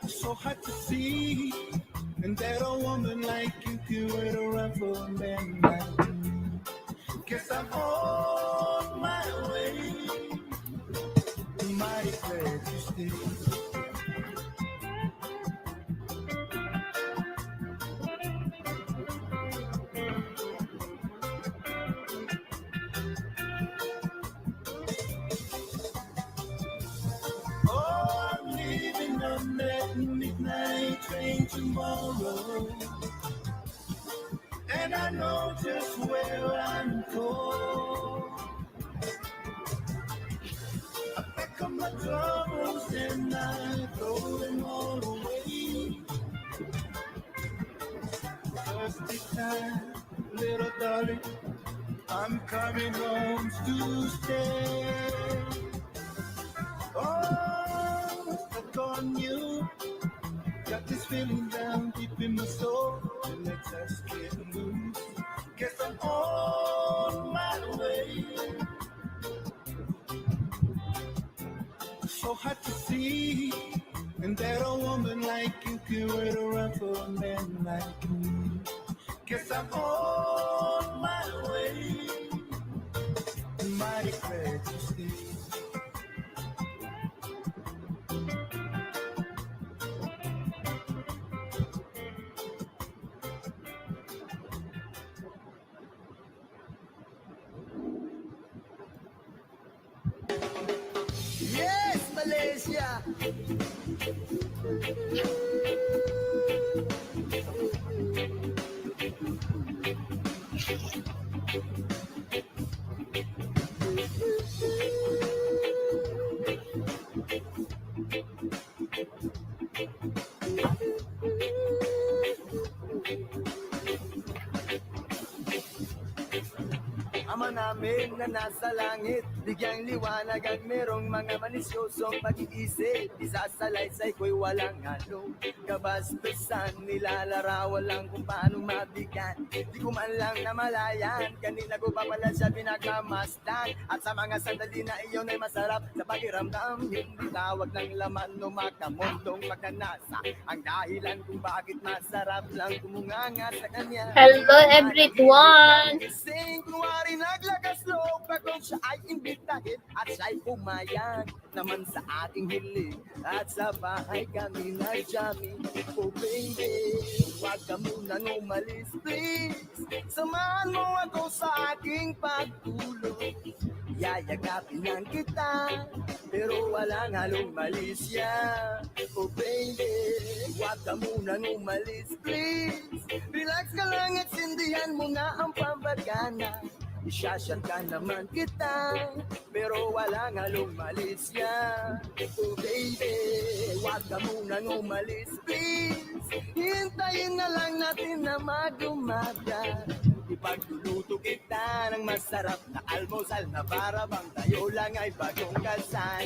So hard to see, and that a woman like you can wait around for a man like me. Guess I'm on my way. Mighty glad to stay. Midnight train tomorrow, and I know just where I'm going. I pick up my troubles and I throw them all away. First this time, little darling, I'm coming home to stay. Oh, stuck on you. Got this feeling down deep in my soul, and let's just get loose. Guess I'm on my way. So hard to see, and that a woman like you can wait around for a man like me. Guess I'm on my way. Mighty glad to see. Yes, Malaysia. namin na nasa langit. Bigyang liwanag at merong mga malisyosong pag-iisip. Isa sa laysay ko'y walang halo, kabasbasan, nilalarawan lang kung paano mabigyan. Di ko man lang namalayan, kanina ko pa pala siya pinagmamasdan. At sa mga sandali na iyon ay masarap sa pakiramdam. Hindi tawag ng laman no makamundong pagkanasa ang dahilan kung bakit masarap lang kumunganga sa kanya. Hello everyone! Gising, kunwari naglakas loob ako siya ay imbitahin at siya'y pumayag naman sa aking hiling. At sa bahay kami nag-jamming. Oh baby, huwag ka munang umalis please. Samahan mo ako sa aking pagtulog. Yayagapin lang kita, pero walang halong malisya. Oh baby, huwag ka munang umalis please. Relax ka lang at sindihan mo na ang pambagana. Isyasyan ka naman kita, pero walang halong malisya. Oh baby, huwag ka munang umalis please. Hintayin na lang natin na mag-umaga. Ipagluluto kita ng masarap na almusal na para bang tayo lang ay bagong kasal.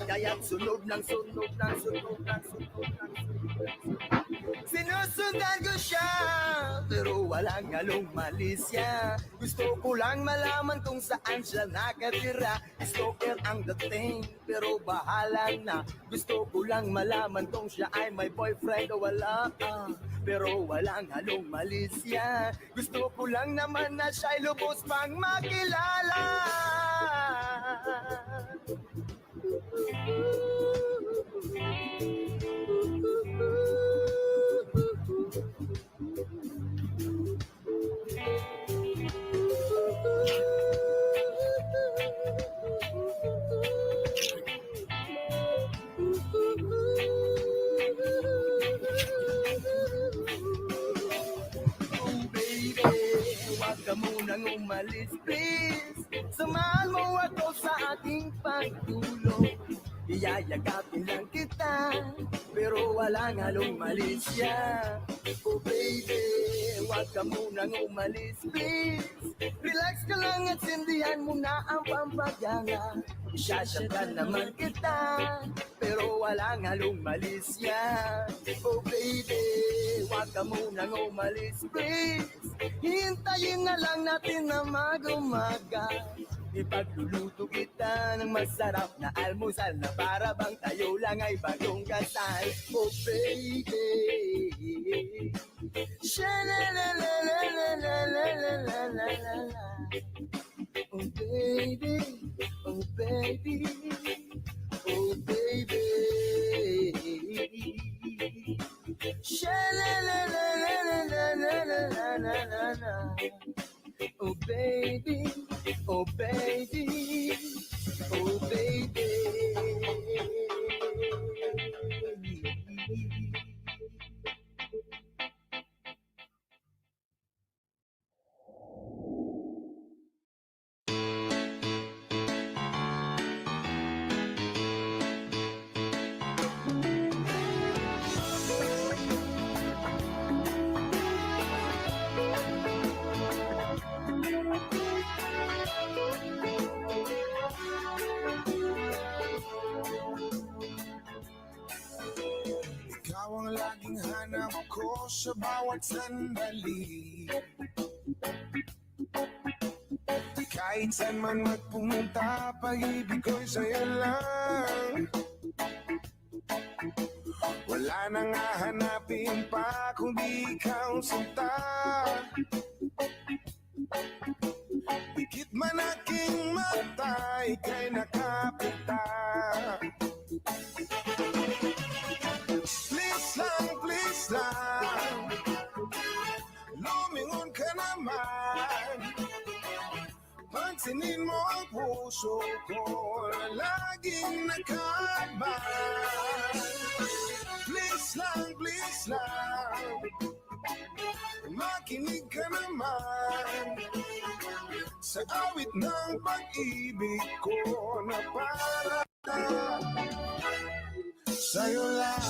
Kaya't sunog ng sunog ng sunog ng sunog ng sunog. Sinusundan ko siya, pero walang halong malisya. Gusto ko lang malaman kung saan siya nakatira. Stalker ang dating, pero bahala na. Gusto ko lang malaman kung siya ay may boyfriend o wala. Pero walang halong malisya. Gusto ko lang naman na siya'y lubos pang makilala. Huwag ka munang umalis please. Samahan mo ako sa ating pagtulog. Iyayagapin lang kita, pero walang halong malisya. Oh baby, huwag ka munang umalis please. Relax ka lang at sindihan mo na ang pampagana. Isyasyakan naman kita, pero walang halong malisya. Oh baby, huwag ka munang umalis please. Hintayin na lang natin na mag-umaga. Ipagluluto kita ng masarap na almusal na para bang tayo lang ay bagong kasal. Oh baby, sha-la-la-la-la-la-la-la-la-la-la. Oh baby, oh baby, oh baby, sha-la-la-la-la-la-la-la-la-la. Oh baby, oh baby, oh baby. Ikaw ang laging hanap ko sa bawat sandali. Kahit saan man magpunta, pag-ibig ko'y sa'yo lang. Wala nang hahanapin pa kundi ikaw sinta. Dikit man aking mata, ika'y nakapita. Please lang, lumingon ka naman. Pansinin mo ang puso ko na laging nakaban. Please lang, makinig ka naman sa awit ng pag-ibig ko na para sa'yo lang.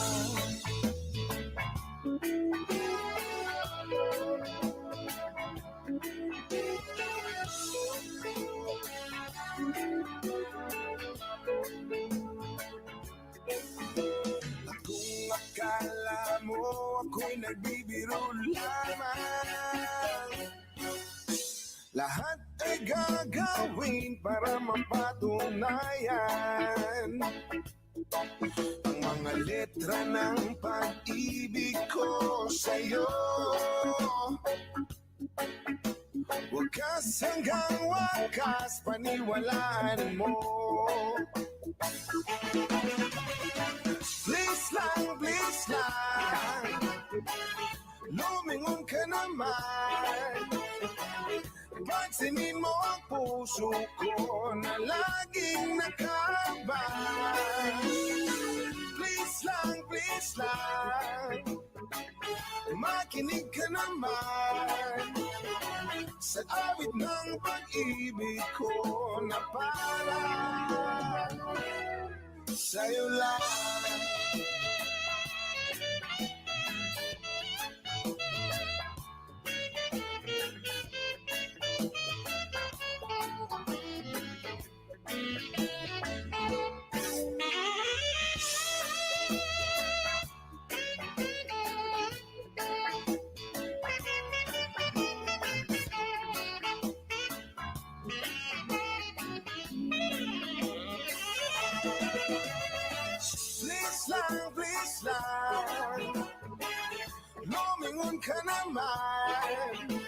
Akala mo ako'y nagbibiro lamang. Lahat ay gagawin para mapatunayan ang mga letra ng pag-ibig ko sa'yo. Wakas hanggang wakas, paniwalaan mo. Please lang, lumingon ka naman. Pansinin mo ang puso ko na laging nakabang. Please lang, makinig ka naman sa awit ng pag-ibig ko na parang sa'yo lang. Please lang, lumingon ka naman.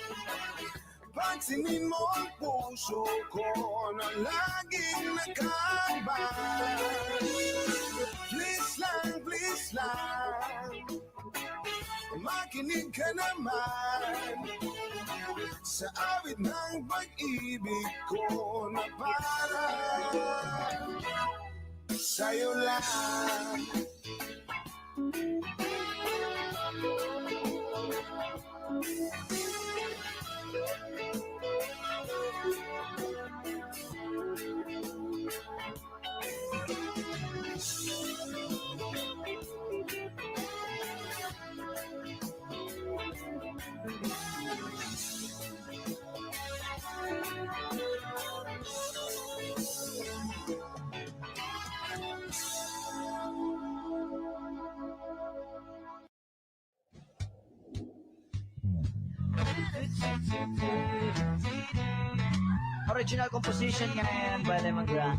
Pansinin mo ang puso ko na laging nakabang. Please lang, makinig ka naman sa awit ng pag-ibig ko na parang sa'yo lang. Original composition nga na yan by Lemongrass.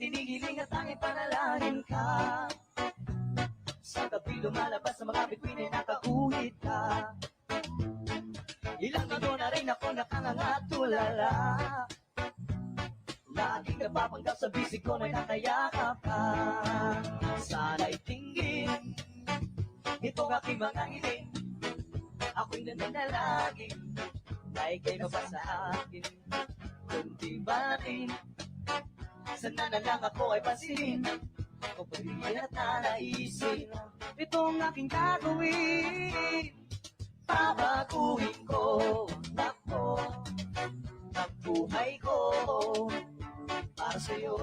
Tinigiling at tanging panalangin ka. Sa gabi lumalabas sa mga bituin ay nakakuhit ka. Ilang taon na rin ako nakangangatulala. Laging napapanggap sa bisig ko may nakayakap ka. Sana'y tinggin itong aking mga hiling. Ako'y nananalangin na ika'y mapa sa akin. Kundi ba rin sana na lang ako ay pansinin o pagiging at nanaisin itong aking gagawin. Babaguhin ko ako ang buhay ko para sa'yo.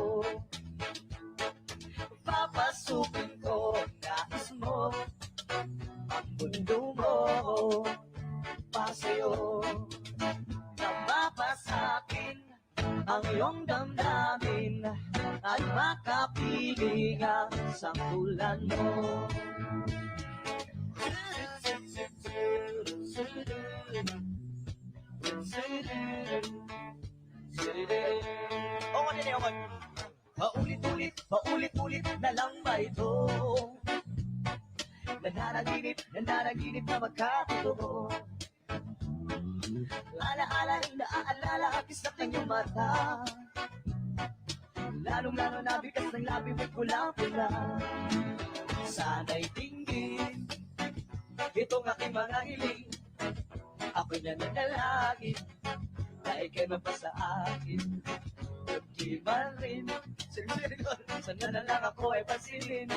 Papasukin ko ang nais mo, ang mundo mo para sa'yo. Namapa sa'kin ang iyong damdamin at makapiling ang sangkulan mo. Paulit-ulit na lang ba ito? Nananaginip na magkatotoo. Alaala na naaalala ang kisap ng iyong mata. Lalong-lalo na bigas ng labi mo'y kulang-pula. Sana'y tingin itong aking mga hiling. Ako'y nananalangin na ika'y mapasa akin. Di ba rin sana na lang ako ay pansinin.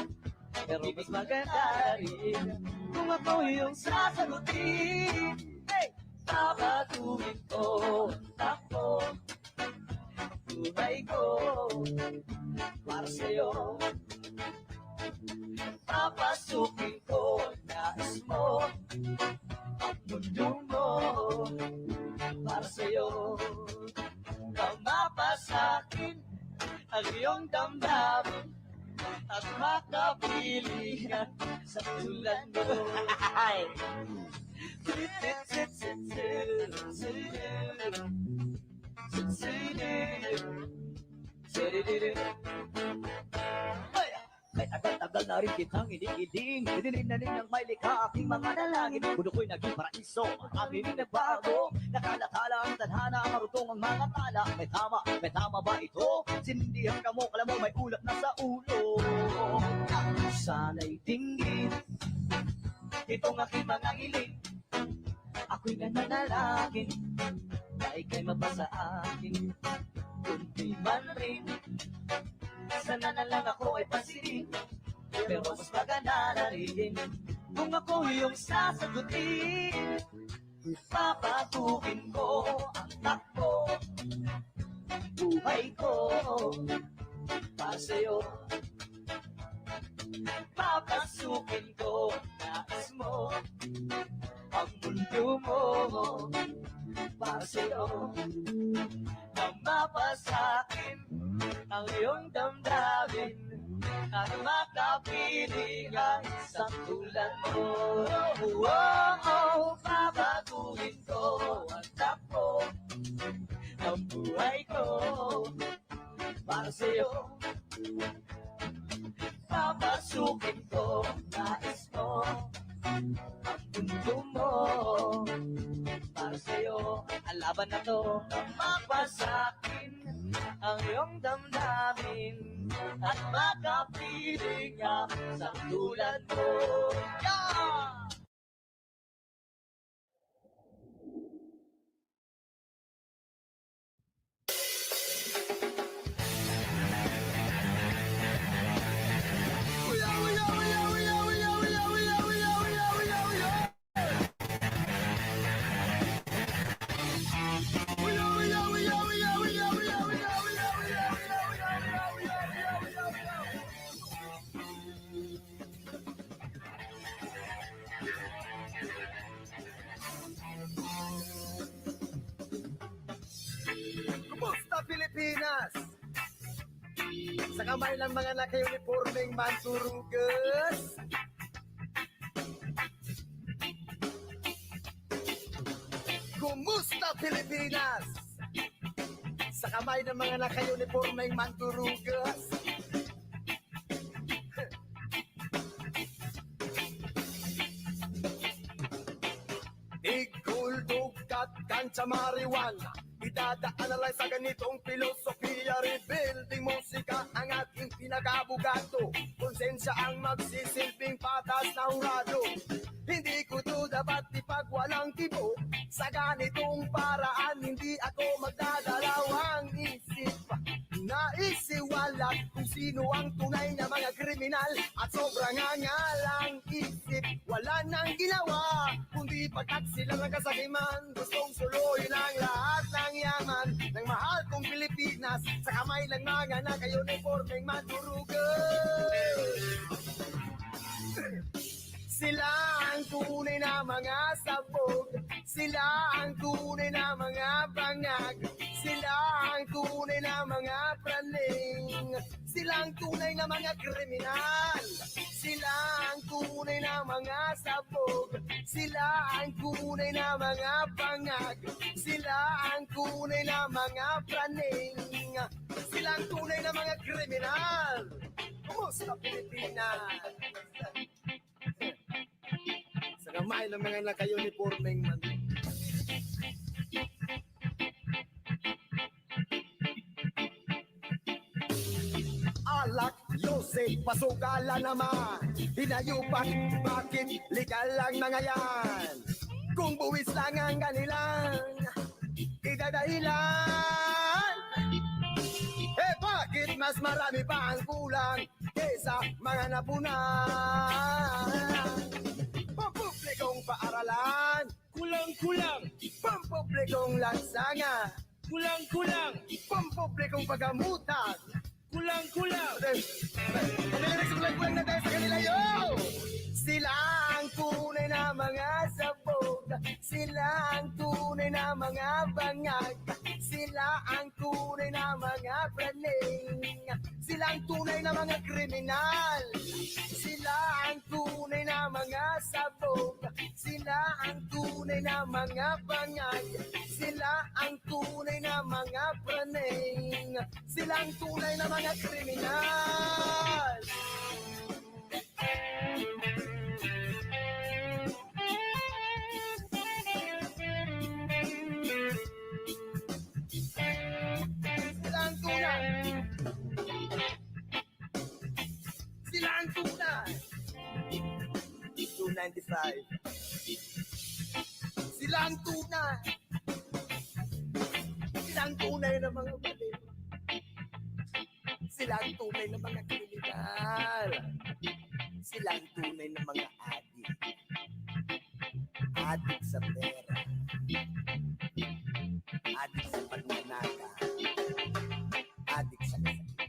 Pero mas maganda rin kung ako yung sasagutin. Hey! Babaguhin ko ako buhay ko para sa'yo. Papasukin ko nais mo ang mundo mo. Para sa'yo, mapasakin ang iyong damdamin at makapili ka sa tulad mo. May tagal-tagal na rin kitang inikiling, dinilin na rin ang may likha aking mga dalangin. Puno ko'y naging paraiso, aming nagbago. Nakalatala ang tadhana, marutong ang mga tala. May tama ba ito? Sinindihan ka mo, kala mo may ulat na sa ulo. Sana'y tingin itong aking mga hiling. Ako'y nananalangin na ika'y mabasa akin. Kunti man rin, sana na lang ako ay pansinin. Pero mas maganda na rin kung ako yung sasagutin. Papatukin ko ang takbo, buhay ko para sa'yo. Papasukin ko nais mo ang mundo mo para sa'yo. Nang mapasakin ang iyong damdamin at makapiling ang isang tulad mo. Papatuhin ko ang takbo ng buhay ko para sa'yo. Papasukin ko nais mo ang mundo mo para sa'yo. Ang laban na to, mapasakin ang iyong damdamin at makapiling ka sa tulad mo. Yeah! Kumusta Pilipinas? Sa kamay ng mga naka-uniforming manturugas. Kumusta Pilipinas? Sa kamay ng mga naka-uniforming manturugas. Ikuldog kat kansa marijuana. Idadaan na lang sa ganitong filosofiya. Rebuilding musika ang aking pinag-abugato. Konsensya ang magsisilbing patas na hurado. Hindi ko to dapat ipagwalang tibo. Sa ganitong paraan hindi ako magdadalawang isip. Naisiwalat kung sino ang tunay na mga kriminal. At sobrang angalang isip. Wala nang ginawa kundi pagkaksilang ang kasakiman. Gustong suluhin ang lahat ng yaman ng mahal kong Pilipinas sa kamay ng mga naka-uniforming mandurugan. Sila ang tunay na mga sabog. Sila ang tunay na mga bangag. Sila ang tunay na mga praning. Sila ang tunay na mga kriminal. Sila ang tunay na mga sabog. Sila ang tunay na mga bangag. Sila ang tunay na mga praning. Sila ang tunay na mga kriminal. Kumusta Pilipinas? Sa kamay ng mga naka-uniforming man. Alak, Yosef, pasugala naman. Hinayupan, bakit legal lang mga yan? Kung buwis lang ang kanilang idadahilan. Eh bakit mas marami pa ang kulang kesa mga napunan? Pampublikong paaralan, kulang-kulang. Pampublikong lansangan, kulang-kulang. Pampublikong pagamutan, kulang-kulang. Kulang-kulang na tayo sa kanila, yo! Sila ang tunay na mga sabog. na mga bangag. Sila ang tunay na mga praning. Sila ang tunay na mga kriminal. Sila ang tunay na mga sabog. Sila ang tunay na mga bangag. Sila ang tunay na mga praning. Sila ang tunay na mga kriminal. Sila ang tunay. Sila ang tunay. 295. Sila ang tunay. Sila ang tunay na mga balik. Sila ang tunay na mga kriminal. Sila ang tunay na mga adik. Adik sa pera. Adik sa pagnanaka. Adik sa kasakiman.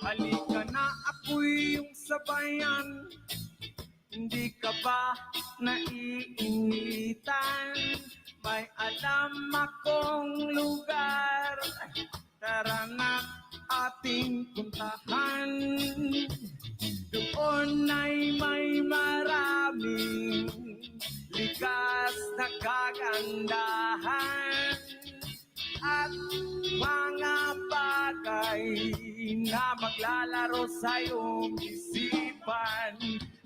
Halika na, ako'y yung sabayan. Hindi ka ba naiinitan? May alam akong lugar. Tara na ating puntahan. Doon ay may maraming likas na kagandahan at mga bagay na maglalaro sa iyong isipan.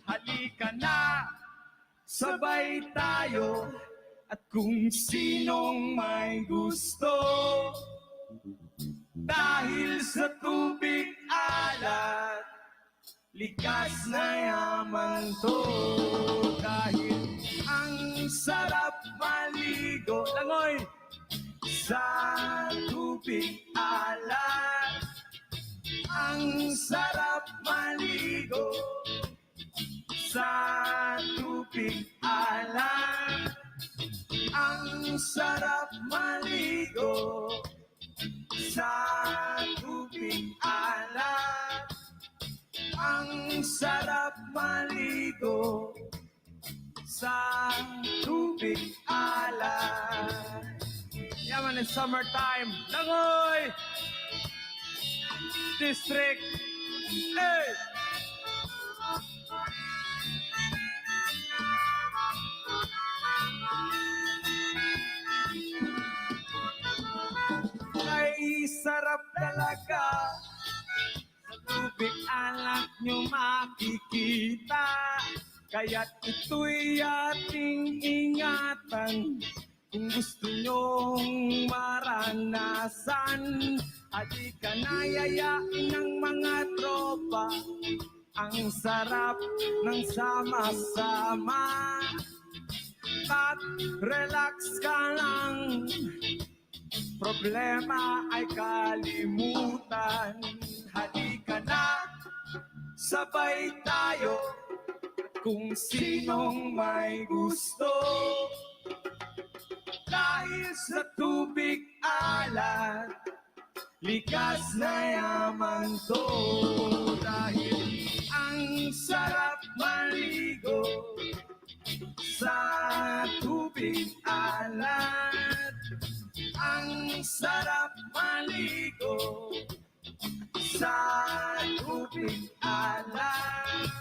Halika na, sabay tayo, at kung sinong may gusto, dahil sa tubig alat, likas na yaman to. Dahil ang sarap maligo, langoy, sa tubig alat. Ang sarap maligo sa tubig alat. Ang sarap maligo sa tubig alat. Ang sarap maligo sa tubig alat. Yaman, it's summertime. Langoy! District. Hey! Ay, sarap talaga. Sa tubig alat nyo makikita. Kaya't ito'y ating ingatan. Kung gusto nyong maranasan, halika na, yayain ng mga tropa. Ang sarap ng sama-sama. At relax ka lang, problema ay kalimutan. Halika na, sabay tayo, kung sinong may gusto. Dahil sa tubig alat, likas na yaman to. Dahil ang sarap maligo sa tubig alat. Ang sarap maligo sa tubig alat.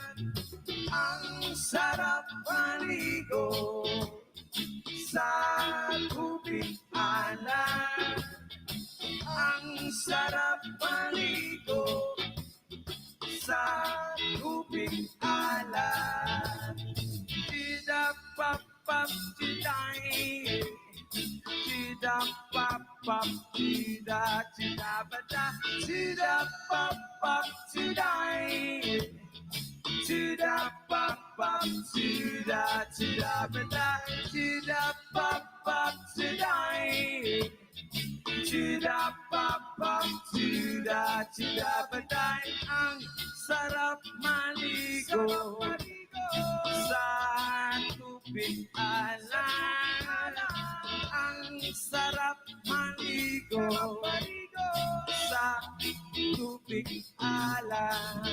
Ang sarap maligo sa tubig alat. Ang sarap maligo sa tubig alat. Chida papap chiday, chida papap chida chida bata, chida papap chiday, chida papap pop, chida, chida, bada, chida, pop, pop, chida. Chida, pop, pop, chida, chida, bada. Ang sarap maligo sa tubig alam. Ang sarap maligo sa tubig alam.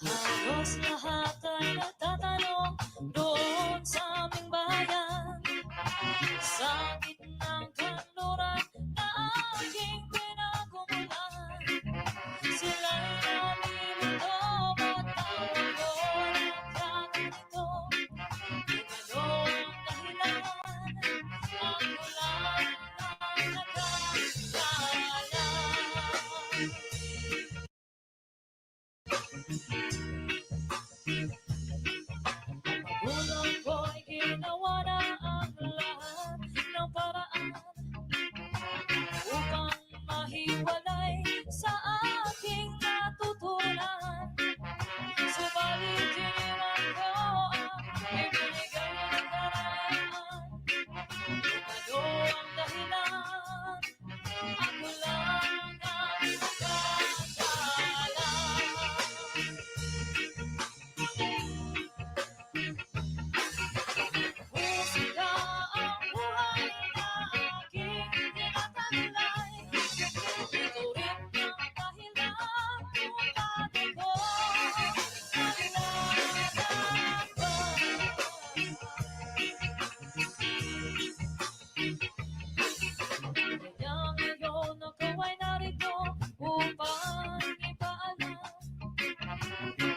Halos lahat ay nagtatanong doon sa aming bayan. Sa gitnang kanluran na aking pinagumulan, sila'y nalilito at tawag ko ng ganito. Ano ang dahilan? Ako lang ang nakakaalam. Magulang ko'y ginawa na ang lahat ng paraan upang mahiwalay sa aking natutunan. Subalit iniwan ko ang ibinigay ng karayaan. Ano ang dahilan? Ako lang ang nakakaalam. Musika ang buhay na aking tinataglay. Ito rin ang dahilan kung bakit ko naglalakbay. Kaya ngayon ako ay narito upang ipaalam.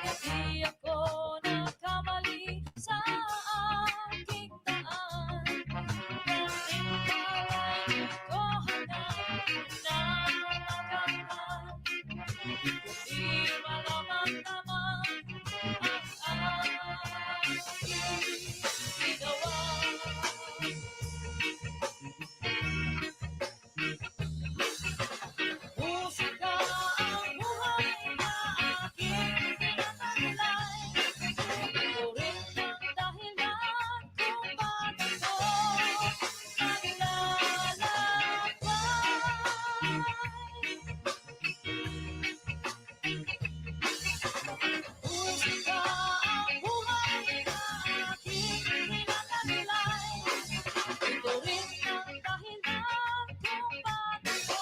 Hindi ako nagkamali sa aking daan. Kahit palagi ko hanggang nalagatan, kundi malaman naman ang aking ginawa. Musika ang buhay na aking tinataglay. Ito rin ang dahilan kung bakit ko naglalakbay. Musika ang buhay na aking tinataglay. Ito rin ang dahilan kung bakit ko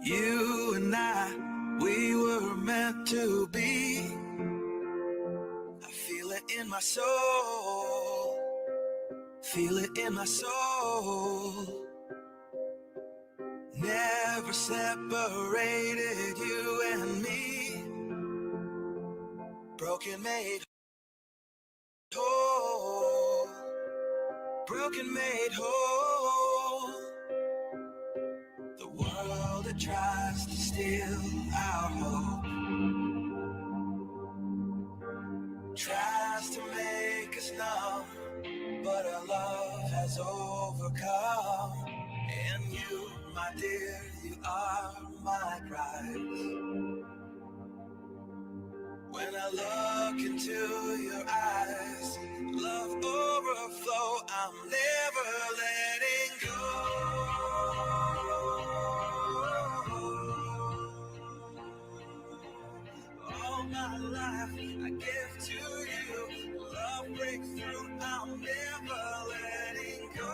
You and I, we were meant to be. I feel it in my soul. Feel it in my soul. Never separated, you and me. broken made whole, broken made whole. The world that tries to steal our hope, tries to make us numb, but our love has overcome. And you, my dear, you are my prize. When I look into your eyes, love overflow, I'm never letting go. All my life I give to you, love breakthrough, I'm never letting go.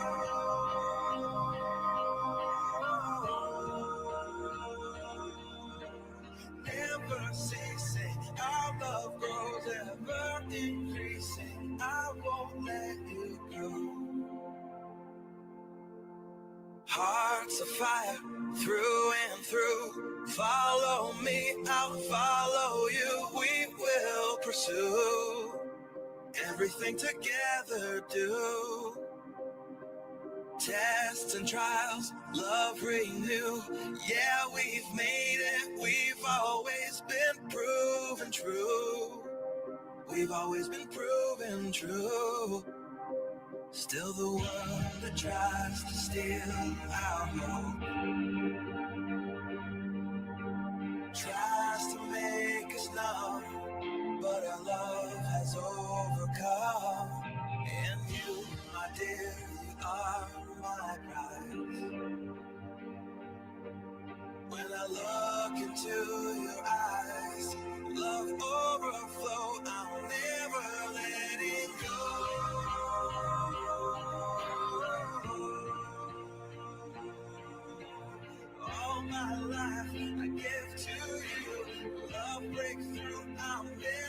Never ceasing, our love grows ever increasing. I won't let you go. Hearts of fire, through and through. Follow me, I'll follow you. We will pursue everything together. Do tests and trials, love renew. Yeah, we've made it. We've always been proven true. We've always been proven true. Still the world that tries to steal our hope, tries to make us numb, but our love has overcome. And you, my dear, you are my prize. When I look into your eyes, love overflow, I'm never letting go. All my life I give to you, love breakthrough, I'm never